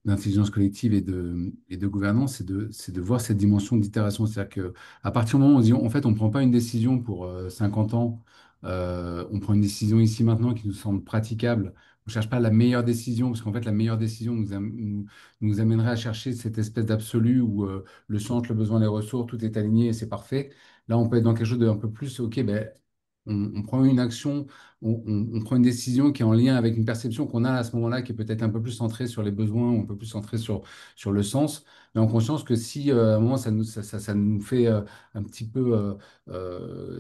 d'intelligence collective et de gouvernance, c'est de voir cette dimension d'itération. C'est-à-dire qu'à partir du moment où on dit, en fait, on ne prend pas une décision pour 50 ans On prend une décision ici maintenant qui nous semble praticable. On ne cherche pas la meilleure décision, parce qu'en fait, la meilleure décision nous amènerait à chercher cette espèce d'absolu où le centre, le besoin, les ressources, tout est aligné et c'est parfait. Là, on peut être dans quelque chose d'un peu plus, OK, ben, on prend une action, on prend une décision qui est en lien avec une perception qu'on a à ce moment-là, qui est peut-être un peu plus centrée sur les besoins, ou un peu plus centrée sur le sens, mais en conscience que si à un moment ça nous fait un petit peu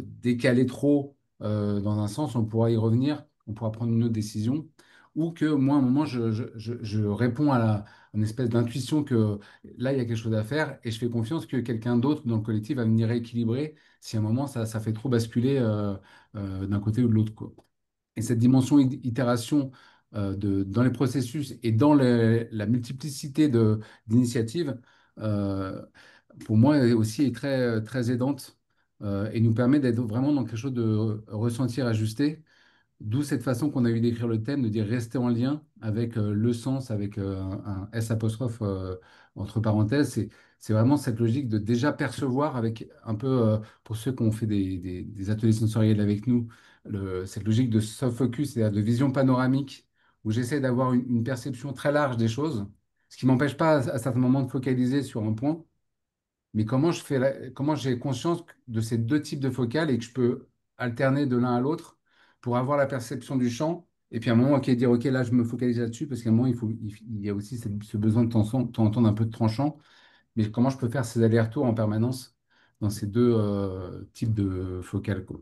décaler trop dans un sens, on pourra y revenir, on pourra prendre une autre décision, ou que moi, à un moment, je réponds à une espèce d'intuition que là, il y a quelque chose à faire, et je fais confiance que quelqu'un d'autre dans le collectif va venir rééquilibrer si à un moment, ça fait trop basculer d'un côté ou de l'autre, quoi. Et cette dimension itération dans les processus et dans la multiplicité d'initiatives, euh, pour moi, aussi est très, très aidante et nous permet d'être vraiment dans quelque chose de ressentir ajusté. D'où cette façon qu'on a eu d'écrire le thème, de dire rester en lien avec le sens, avec un S apostrophe entre parenthèses. C'est vraiment cette logique de déjà percevoir avec un peu, pour ceux qui ont fait des ateliers sensoriels avec nous, cette logique de soft focus, c'est-à-dire de vision panoramique, où j'essaie d'avoir une perception très large des choses, ce qui m'empêche pas à certains moments de focaliser sur un point. Mais comment j'ai conscience de ces deux types de focales et que je peux alterner de l'un à l'autre pour avoir la perception du champ et puis à un moment, ok, dire, ok, là, je me focalise là-dessus parce qu'à un moment, il y a aussi ce besoin de temps en temps d'un peu de tranchant. Mais comment je peux faire ces allers-retours en permanence dans ces deux types de focales, quoi.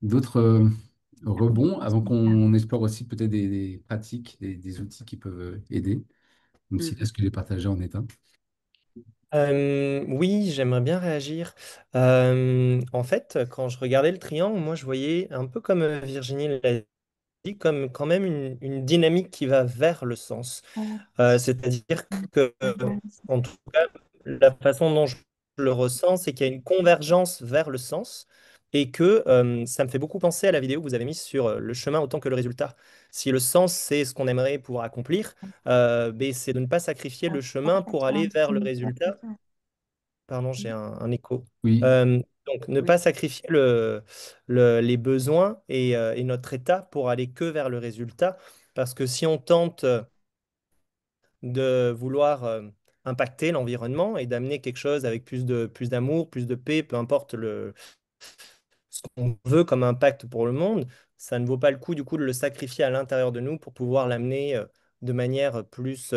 D'autres rebonds avant qu'on explore aussi peut-être des pratiques, des outils qui peuvent aider, même si là, Mhm. ce que j'ai partagé en est un. Oui, j'aimerais bien réagir. En fait, quand je regardais le triangle, moi, je voyais un peu comme Virginie l'a dit, comme quand même une dynamique qui va vers le sens. C'est-à-dire que, en tout cas, la façon dont je le ressens, c'est qu'il y a une convergence vers le sens et que ça me fait beaucoup penser à la vidéo que vous avez mise sur le chemin autant que le résultat. Si le sens, c'est ce qu'on aimerait pouvoir accomplir, ben, c'est de ne pas sacrifier le chemin pour aller vers le résultat. Pardon, j'ai un écho. Oui. Donc, ne Oui. pas sacrifier les besoins et notre état pour aller que vers le résultat. Parce que si on tente de vouloir impacter l'environnement et d'amener quelque chose avec plus d'amour, plus de paix, peu importe ce qu'on veut comme impact pour le monde, ça ne vaut pas le coup du coup de le sacrifier à l'intérieur de nous pour pouvoir l'amener de manière plus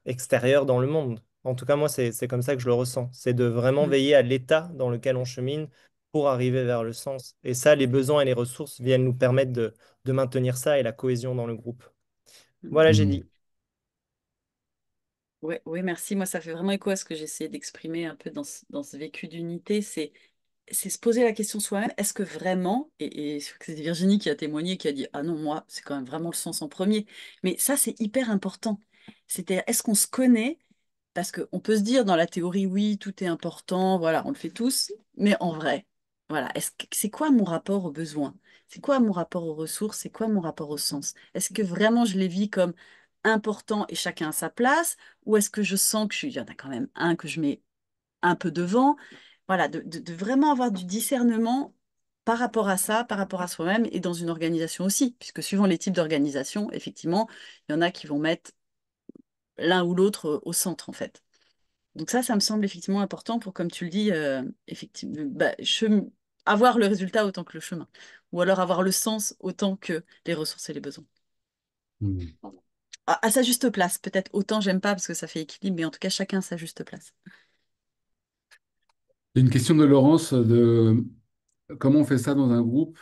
extérieure dans le monde. En tout cas, moi, c'est comme ça que je le ressens. C'est de vraiment Mm. veiller à l'état dans lequel on chemine pour arriver vers le sens. Et ça, les besoins et les ressources viennent nous permettre de maintenir ça et la cohésion dans le groupe. Mm. Voilà, j'ai Mm. dit. Ouais, oui, merci. Moi, ça fait vraiment écho à ce que j'essayais d'exprimer un peu dans ce vécu d'unité. C'est se poser la question soi-même, est-ce que vraiment, et je crois que c'est Virginie qui a témoigné, qui a dit, ah non, moi, c'est quand même vraiment le sens en premier. Mais ça, c'est hyper important. C'était, est-ce qu'on se connaît? Parce qu'on peut se dire dans la théorie, oui, tout est important, voilà, on le fait tous, mais en vrai, voilà, c'est quoi mon rapport aux besoins? C'est quoi mon rapport aux ressources? C'est quoi mon rapport au sens? Est-ce que vraiment je les vis comme importants et chacun à sa place? Ou est-ce que je sens il y en a quand même un que je mets un peu devant? Voilà, de vraiment avoir du discernement par rapport à ça, par rapport à soi-même et dans une organisation aussi, puisque suivant les types d'organisation, effectivement, il y en a qui vont mettre l'un ou l'autre au centre, en fait. Donc ça me semble effectivement important pour, comme tu le dis, effectivement, bah, avoir le résultat autant que le chemin. Ou alors avoir le sens autant que les ressources et les besoins. Mm. À sa juste place, peut-être autant j'aime pas parce que ça fait équilibre, mais en tout cas chacun à sa juste place. Il y a une question de Laurence de comment on fait ça dans un groupe?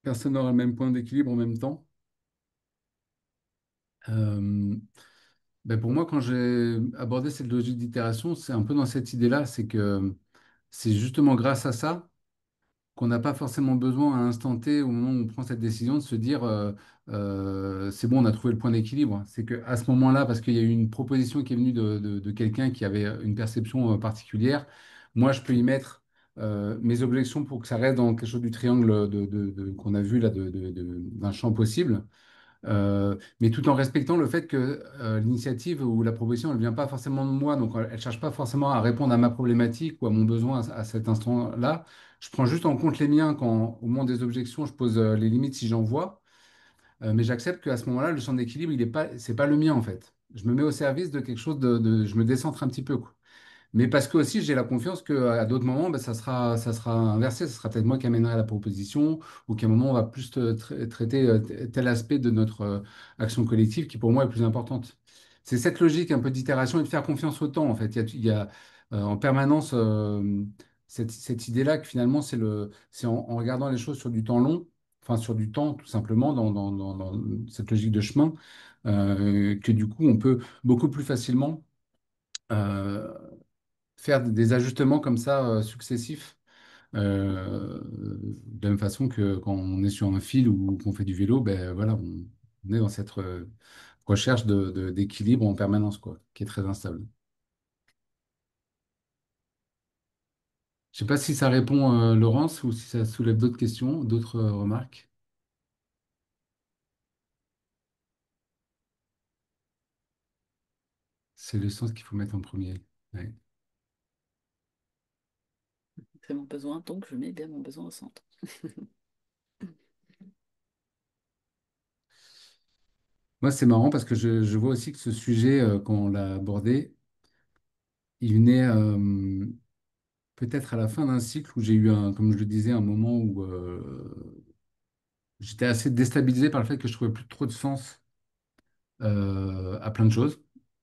Personne n'aura le même point d'équilibre en même temps. Euh, ben pour moi, quand j'ai abordé cette logique d'itération, c'est un peu dans cette idée-là, c'est que c'est justement grâce à ça qu'on n'a pas forcément besoin à un instant T, au moment où on prend cette décision, de se dire c'est bon, on a trouvé le point d'équilibre. C'est qu'à ce moment-là, parce qu'il y a eu une proposition qui est venue de quelqu'un qui avait une perception particulière, moi, je peux y mettre mes objections pour que ça reste dans quelque chose du triangle qu'on a vu là, d'un champ possible. mais tout en respectant le fait que l'initiative ou la proposition, elle ne vient pas forcément de moi, donc elle ne cherche pas forcément à répondre à ma problématique ou à mon besoin à cet instant-là. Je prends juste en compte les miens quand, au moment des objections, je pose les limites si j'en vois. Mais j'accepte qu'à ce moment-là, le champ d'équilibre, il est pas, c'est pas le mien en fait. Je me mets au service de quelque chose je me décentre un petit peu, quoi. Mais parce que aussi, j'ai la confiance qu'à d'autres moments, ben, ça sera inversé. Ce sera peut-être moi qui amènerai la proposition ou qu'à un moment, on va plus traiter tel aspect de notre action collective qui, pour moi, est plus importante. C'est cette logique un peu d'itération et de faire confiance au temps, en fait. Il y a, en permanence cette idée-là que finalement, c'est en regardant les choses sur du temps long, enfin sur du temps, tout simplement, dans cette logique de chemin, que du coup, on peut beaucoup plus facilement euh, faire des ajustements comme ça successifs, de la même façon que quand on est sur un fil ou qu'on fait du vélo, ben voilà, on est dans cette recherche d'équilibre en permanence, quoi, qui est très instable. Je sais pas si ça répond, Laurence, ou si ça soulève d'autres questions, d'autres remarques. C'est le sens qu'il faut mettre en premier. Ouais. C'est mon besoin, donc je mets bien mon besoin au centre. Moi, c'est marrant parce que je vois aussi que ce sujet, quand on l'a abordé, il venait peut-être à la fin d'un cycle où j'ai eu comme je le disais, un moment où j'étais assez déstabilisé par le fait que je trouvais plus trop de sens à plein de choses,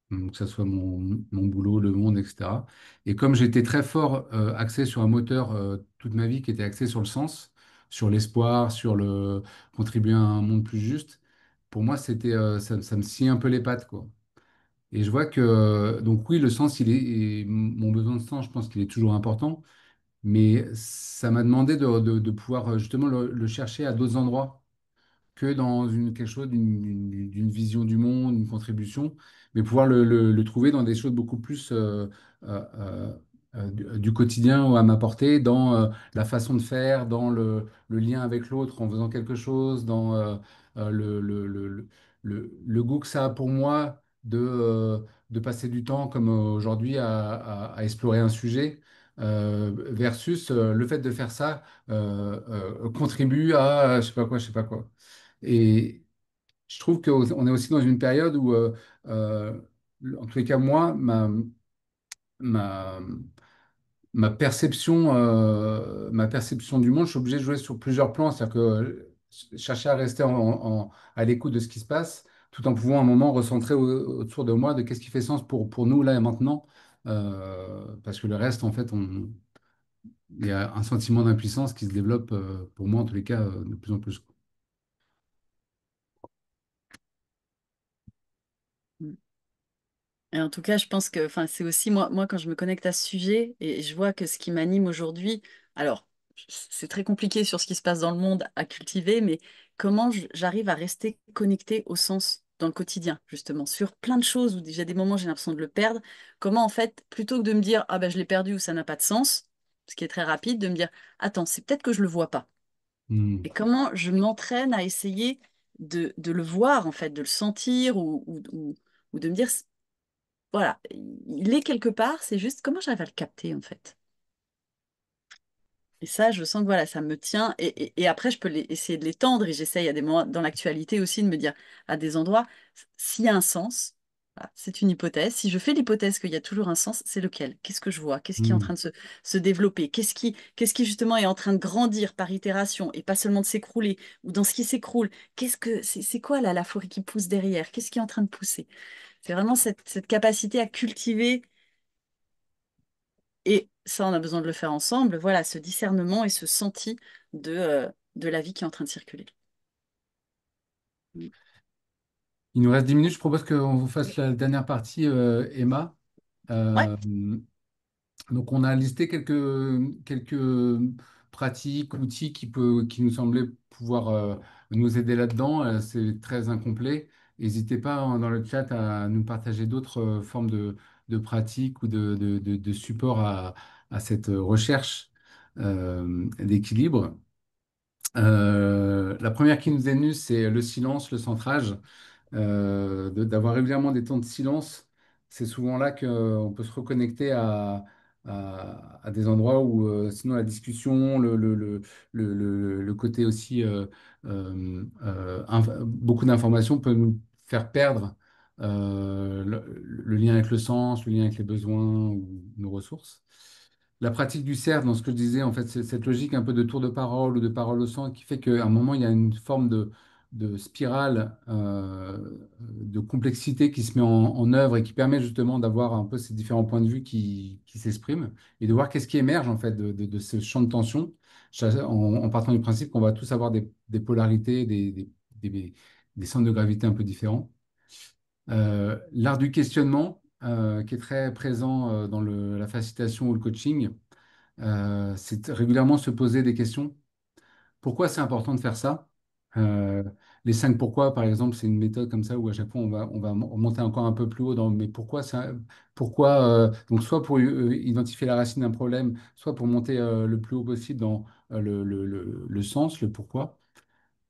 que ce soit mon boulot, le monde, etc. Et comme j'étais très fort axé sur un moteur toute ma vie qui était axé sur le sens, sur l'espoir, sur le contribuer à un monde plus juste, pour moi, ça me sciait un peu les pattes, quoi. Et je vois que, donc oui, le sens, et mon besoin de sens, je pense qu'il est toujours important, mais ça m'a demandé de pouvoir justement le chercher à d'autres endroits que dans quelque chose d'une vision du monde, une contribution, mais pouvoir le trouver dans des choses beaucoup plus euh, euh, du quotidien ou à m'apporter, dans la façon de faire, dans le lien avec l'autre en faisant quelque chose, dans le goût que ça a pour moi de passer du temps comme aujourd'hui à explorer un sujet. Versus le fait de faire ça contribue à je sais pas quoi, je sais pas quoi. Et je trouve qu'on est aussi dans une période où, euh, en tous les cas, moi, ma, ma perception du monde, je suis obligé de jouer sur plusieurs plans. C'est-à-dire que chercher à rester à l'écoute de ce qui se passe, tout en pouvant à un moment recentrer autour de moi de qu'est-ce qui fait sens pour nous, là et maintenant. Parce que le reste, en fait, il y a un sentiment d'impuissance qui se développe, pour moi, en tous les cas, de plus en plus. Et en tout cas, je pense que enfin, c'est aussi moi, quand je me connecte à ce sujet et je vois que ce qui m'anime aujourd'hui, alors c'est très compliqué sur ce qui se passe dans le monde à cultiver, mais comment j'arrive à rester connectée au sens dans le quotidien, justement, sur plein de choses où déjà des moments j'ai l'impression de le perdre, comment en fait, plutôt que de me dire ah ben je l'ai perdu ou ça n'a pas de sens, ce qui est très rapide, de me dire attends, c'est peut-être que je le vois pas. Hmm. Et comment je m'entraîne à essayer de le voir, en fait, de le sentir ou de me dire voilà, il est quelque part, c'est juste comment j'arrive à le capter en fait. Et ça, je sens que voilà, ça me tient. Et après, je peux essayer de l'étendre et j'essaye à des moments dans l'actualité aussi de me dire à des endroits s'il y a un sens. Voilà, c'est une hypothèse. Si je fais l'hypothèse qu'il y a toujours un sens, c'est lequel? Qu'est-ce que je vois? Qu'est-ce qui est en Hmm. train de se développer? Qu'est-ce qui justement est en train de grandir par itération et pas seulement de s'écrouler ou dans ce qui s'écroule? C'est quoi là la forêt qui pousse derrière? Qu'est-ce qui est en train de pousser? C'est vraiment cette capacité à cultiver. Et ça, on a besoin de le faire ensemble. Voilà, ce discernement et ce senti de la vie qui est en train de circuler. Mm. Il nous reste 10 minutes. Je propose qu'on vous fasse la dernière partie, Emma. Ouais. Euh, donc, on a listé quelques pratiques, outils qui nous semblaient pouvoir nous aider là-dedans. C'est très incomplet. N'hésitez pas dans le chat à nous partager d'autres formes de pratiques ou de support à cette recherche d'équilibre. La première qui nous est venue, c'est le silence, le centrage, d'avoir régulièrement des temps de silence. C'est souvent là qu'on peut se reconnecter à des endroits où sinon la discussion, le côté aussi, beaucoup d'informations peut nous faire perdre le lien avec le sens, le lien avec les besoins ou nos ressources. La pratique du cercle, dans ce que je disais, en fait, c'est cette logique un peu de tour de parole ou de parole au centre qui fait qu'à un moment, il y a une forme de spirale de complexité qui se met en œuvre et qui permet justement d'avoir un peu ces différents points de vue qui s'expriment et de voir qu'est-ce qui émerge en fait de ce champ de tension, en partant du principe qu'on va tous avoir des polarités, des- des centres de gravité un peu différents. L'art du questionnement, qui est très présent dans la facilitation ou le coaching, c'est régulièrement se poser des questions. Pourquoi c'est important de faire ça? Euh, les 5 pourquoi, par exemple, c'est une méthode comme ça où à chaque fois on va monter encore un peu plus haut dans mais pourquoi ça, pourquoi donc soit pour identifier la racine d'un problème, soit pour monter le plus haut possible dans le sens, le pourquoi.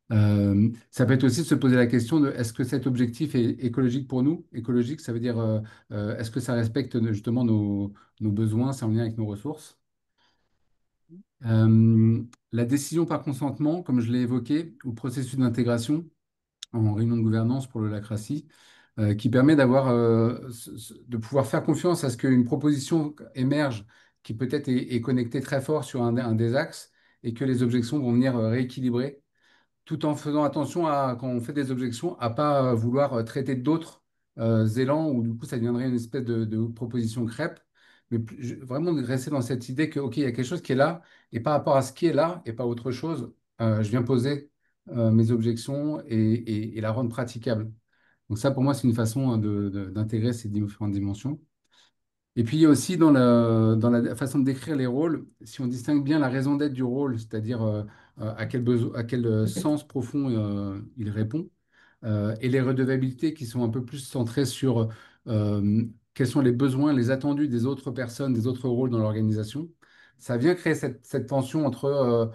Ça peut être aussi de se poser la question de est-ce que cet objectif est écologique pour nous? Écologique, ça veut dire est-ce que ça respecte justement nos besoins, c'est en lien avec nos ressources? Euh, la décision par consentement, comme je l'ai évoqué, ou processus d'intégration en réunion de gouvernance pour l'holacratie, qui permet de pouvoir faire confiance à ce qu'une proposition émerge qui peut-être est connectée très fort sur un des axes et que les objections vont venir rééquilibrer tout en faisant attention à, quand on fait des objections, à pas vouloir traiter d'autres élans où du coup ça deviendrait une espèce de proposition crêpe, mais vraiment de rester dans cette idée que, OK, il y a quelque chose qui est là, et par rapport à ce qui est là, et pas autre chose, je viens poser mes objections et la rendre praticable. Donc ça, pour moi, c'est une façon d'intégrer ces différentes dimensions. Et puis il y a aussi dans la façon de décrire les rôles, si on distingue bien la raison d'être du rôle, c'est-à-dire à quel sens profond il répond, et les redevabilités qui sont un peu plus centrées sur quels sont les besoins, les attendus des autres personnes, des autres rôles dans l'organisation, ça vient créer cette tension entre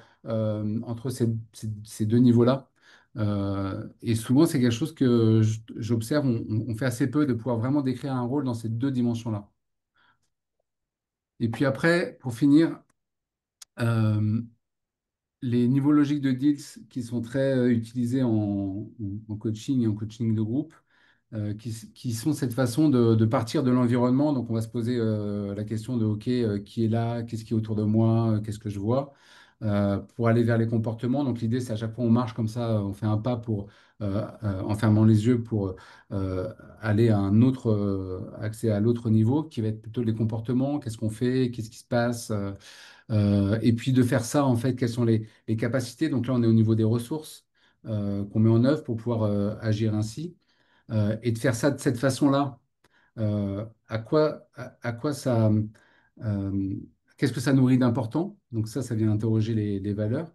ces deux niveaux-là. Et souvent, c'est quelque chose que j'observe, on fait assez peu de pouvoir vraiment décrire un rôle dans ces deux dimensions-là. Et puis après, pour finir, euh, les niveaux logiques de deals qui sont très utilisés en coaching et en coaching de groupe, qui sont cette façon de partir de l'environnement. Donc, on va se poser la question de, OK, qui est là, qu'est-ce qui est autour de moi, qu'est-ce que je vois, pour aller vers les comportements. Donc, l'idée, c'est à chaque fois, on marche comme ça, on fait un pas en fermant les yeux pour aller à un autre, accès à l'autre niveau, qui va être plutôt les comportements, qu'est-ce qu'on fait, qu'est-ce qui se passe. Et puis de faire ça, en fait, quelles sont les capacités. Donc là, on est au niveau des ressources qu'on met en œuvre pour pouvoir agir ainsi. Et de faire ça de cette façon-là, à quoi ça, euh, qu'est-ce que ça nourrit d'important? Donc ça vient interroger les valeurs.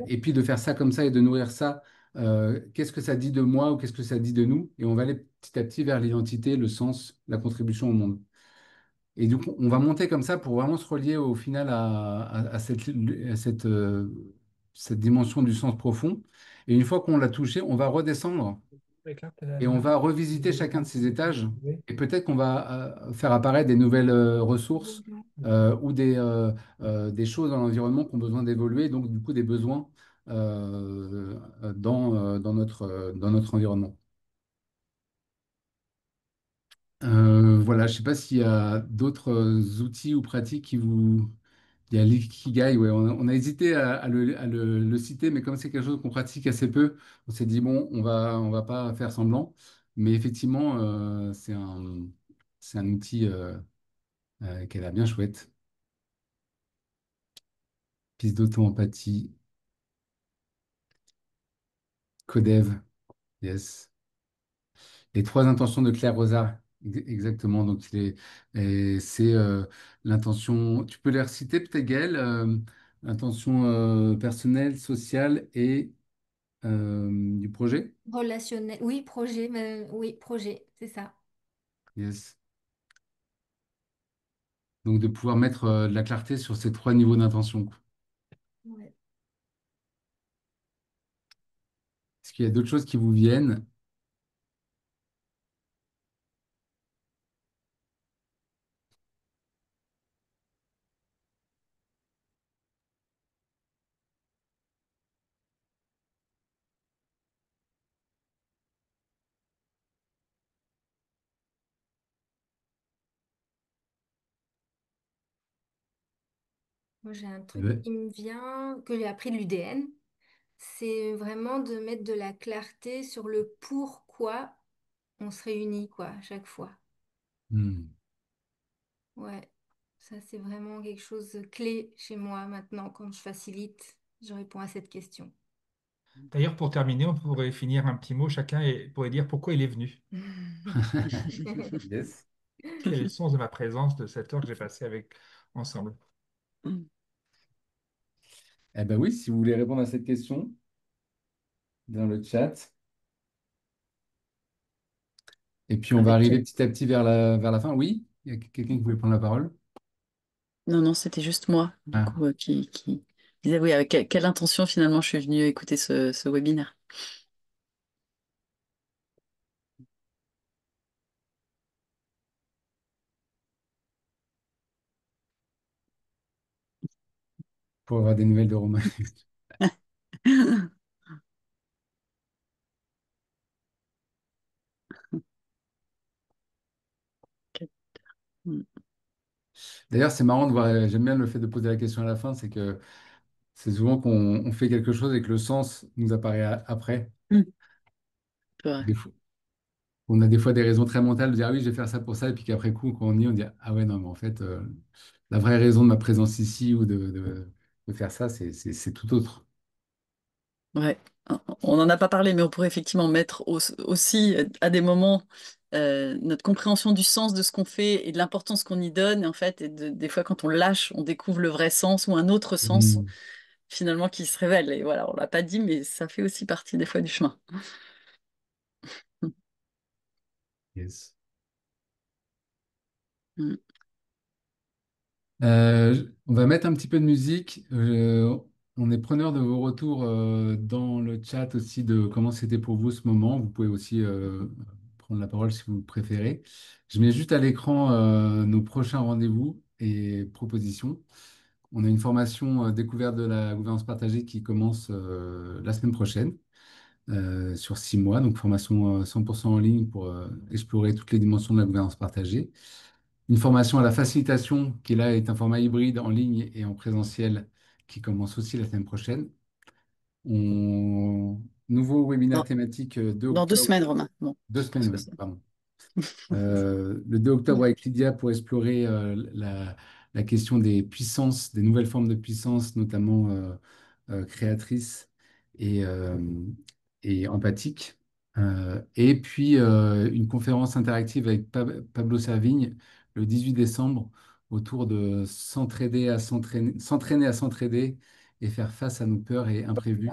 Et puis de faire ça comme ça et de nourrir ça, qu'est-ce que ça dit de moi ou qu'est-ce que ça dit de nous? Et on va aller petit à petit vers l'identité, le sens, la contribution au monde. Et du coup, on va monter comme ça pour vraiment se relier au final cette dimension du sens profond. Et une fois qu'on l'a touché, on va redescendre et on va revisiter chacun de ces étages. Et peut-être qu'on va faire apparaître des nouvelles ressources ou des choses dans l'environnement qui ont besoin d'évoluer, donc du coup des besoins dans notre environnement. Voilà, je ne sais pas s'il y a d'autres outils ou pratiques qui vous... Il y a l'ikigai, ouais. On a hésité à le citer, mais comme c'est quelque chose qu'on pratique assez peu, on s'est dit, bon, on va pas faire semblant. Mais effectivement, c'est un outil qui a l'air bien chouette. Piste d'auto-empathie, Codev, yes. Les trois intentions de Claire Rosat, exactement. Donc, et c'est l'intention. Tu peux les reciter peut-être, Gaëlle? L'intention personnelle, sociale et du projet? Relationnel, oui, projet, mais oui, projet, c'est ça. Yes. Donc, de pouvoir mettre de la clarté sur ces trois niveaux d'intention. Ouais. qu'il y a d'autres choses qui vous viennent? Moi, j'ai un truc Ouais. qui me vient, que j'ai appris de l'UDN. C'est vraiment de mettre de la clarté sur le pourquoi on se réunit, quoi, à chaque fois. Hmm. Ouais, ça c'est vraiment quelque chose de clé chez moi maintenant quand je facilite, je réponds à cette question. D'ailleurs, pour terminer, on pourrait finir un petit mot chacun et pourrait dire pourquoi il est venu. Yes. Quel est le sens de ma présence de cette heure que j'ai passée avec ensemble? Eh ben oui, si vous voulez répondre à cette question dans le chat. Et puis on va Avec... arriver petit à petit vers la fin. Oui, il y a quelqu'un qui voulait prendre la parole. Non, non, c'était juste moi, du Ah, coup, qui disait, oui, avec quelle intention finalement je suis venue écouter ce webinaire. pour avoir des nouvelles de Romain. D'ailleurs, c'est marrant de voir, j'aime bien le fait de poser la question à la fin, c'est que c'est souvent qu'on on fait quelque chose et que le sens nous apparaît après. C'est vrai. Des fois, on a des fois des raisons très mentales de dire ah oui, je vais faire ça pour ça, et puis qu'après coup, quand on y est, on dit ah ouais, non, mais en fait, la vraie raison de ma présence ici ou de faire ça, c'est tout autre. Ouais, on n'en a pas parlé, mais on pourrait effectivement mettre aussi à des moments notre compréhension du sens de ce qu'on fait et de l'importance qu'on y donne. Et en fait, des fois, quand on lâche, on découvre le vrai sens ou un autre sens Mm. finalement qui se révèle. Et voilà, on l'a pas dit, mais ça fait aussi partie des fois du chemin. Yes. Mm. On va mettre un petit peu de musique. On est preneur de vos retours dans le chat aussi de comment c'était pour vous ce moment. Vous pouvez aussi prendre la parole si vous préférez. Je mets juste à l'écran nos prochains rendez-vous et propositions. On a une formation découverte de la gouvernance partagée qui commence la semaine prochaine sur 6 mois. Donc formation 100% en ligne pour explorer toutes les dimensions de la gouvernance partagée. Une formation à la facilitation qui là est un format hybride en ligne et en présentiel qui commence aussi la semaine prochaine. Nouveau webinaire Dans, thématique 2 dans deux octobre, semaines, Romain. Bon, deux je pense semaines, que oui, c'est. pardon. Le 2 octobre avec Lydia pour explorer la question des puissances, des nouvelles formes de puissance, notamment créatrices et, euh, et empathiques. Et puis une conférence interactive avec Pablo Servigne le 18 décembre autour de s'entraîner à s'entraider et faire face à nos peurs et imprévus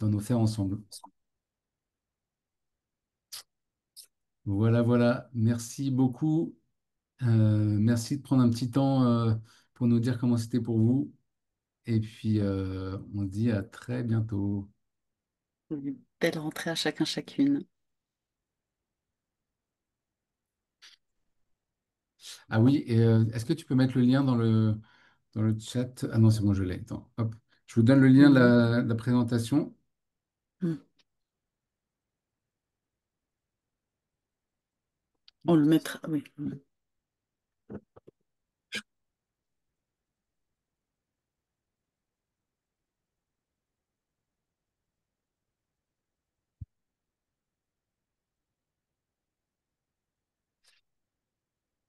dans nos faire ensemble. Voilà, voilà. Merci beaucoup. Merci de prendre un petit temps pour nous dire comment c'était pour vous. Et puis, on se dit à très bientôt. Une belle rentrée à chacun, chacune. Ah oui, et est-ce que tu peux mettre le lien dans le chat? Ah non, c'est bon, je l'ai. Attends, hop. Je vous donne le lien Mhm. de la présentation. Mm. On le mettra, oui.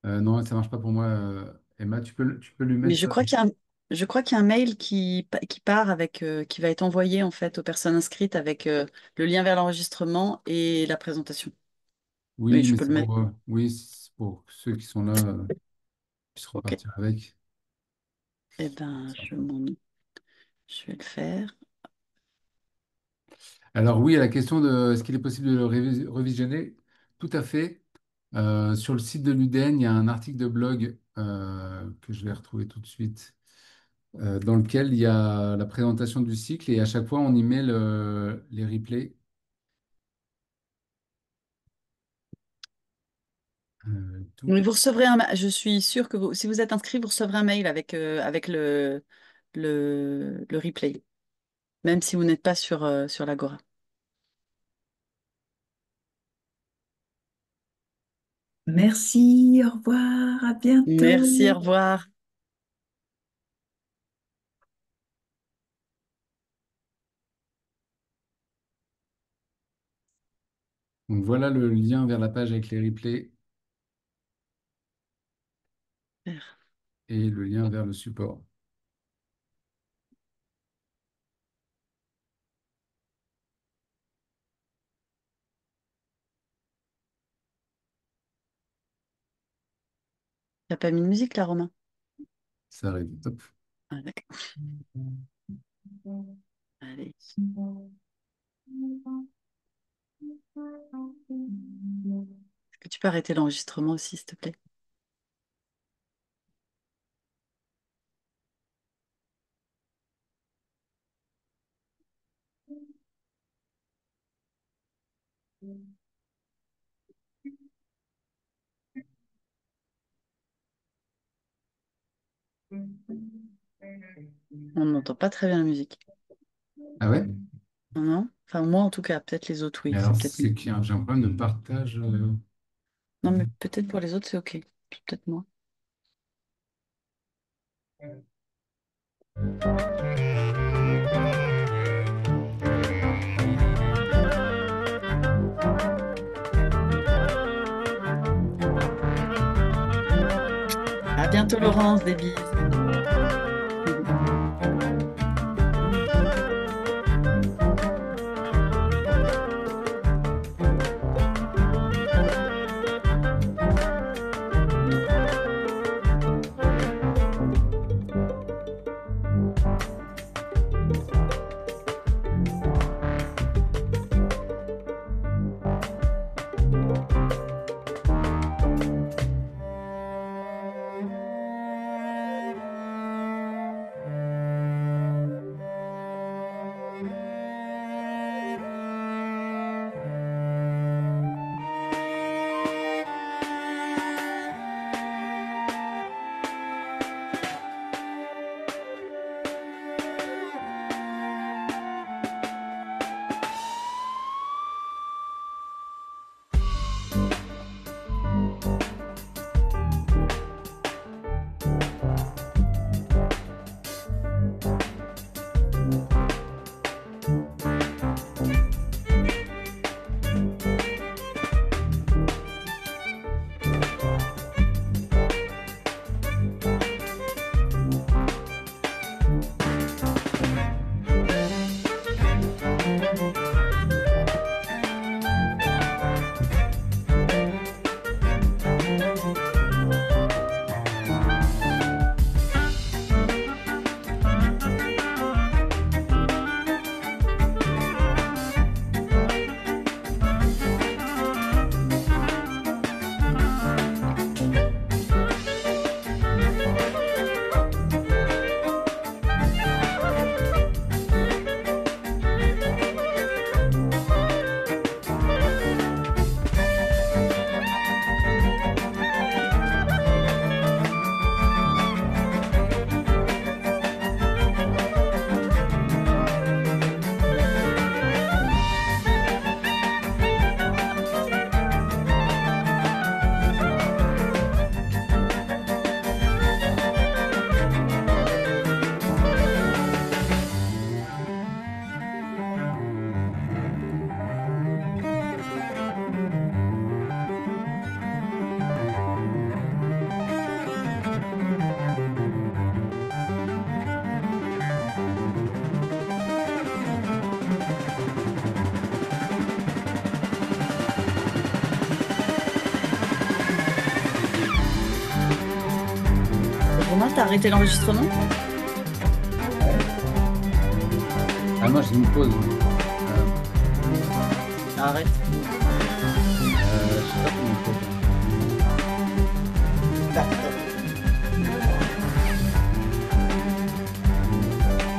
Non, ça marche pas pour moi. Emma, tu peux lui Mais mettre. je crois qu'il y a un mail qui part avec, qui va être envoyé en fait aux personnes inscrites avec le lien vers l'enregistrement et la présentation. Oui, Oui, je mais peux c'est le mettre. pour, oui, c'est pour ceux qui sont là, puissent Ok. repartir avec. Eh ben, je vais le faire. Alors oui, à la question de est-ce qu'il est possible de le revisionner? Tout à fait. Sur le site de l'UDN, il y a un article de blog que je vais retrouver tout de suite, dans lequel il y a la présentation du cycle et à chaque fois on y met les replays. tout. Oui, vous recevrez je suis sûre que si vous êtes inscrit, vous recevrez un mail avec le replay, même si vous n'êtes pas sur l'Agora. Merci, au revoir, à Merci, au bientôt. revoir. Donc voilà le lien vers la page avec les replays et le lien vers le support. T'as pas mis de musique là, Romain? Ça arrive. Hop. Ah, d'accord. Allez. Est-ce que tu peux arrêter l'enregistrement aussi, s'il te plaît? On n'entend pas très bien la musique. Ah ouais? Non, non? Enfin, moi en tout cas, peut-être les autres, Mais oui, c'est alors, peut-être mieux. j'ai un problème de partage. Non, mais peut-être pour les autres, c'est OK. C'est peut-être moi. À bientôt, Laurence, des bises. Romain, t'as arrêté l'enregistrement? Ah, moi, j'ai une pause. Arrête. Je sais pas comment on fait. Bah,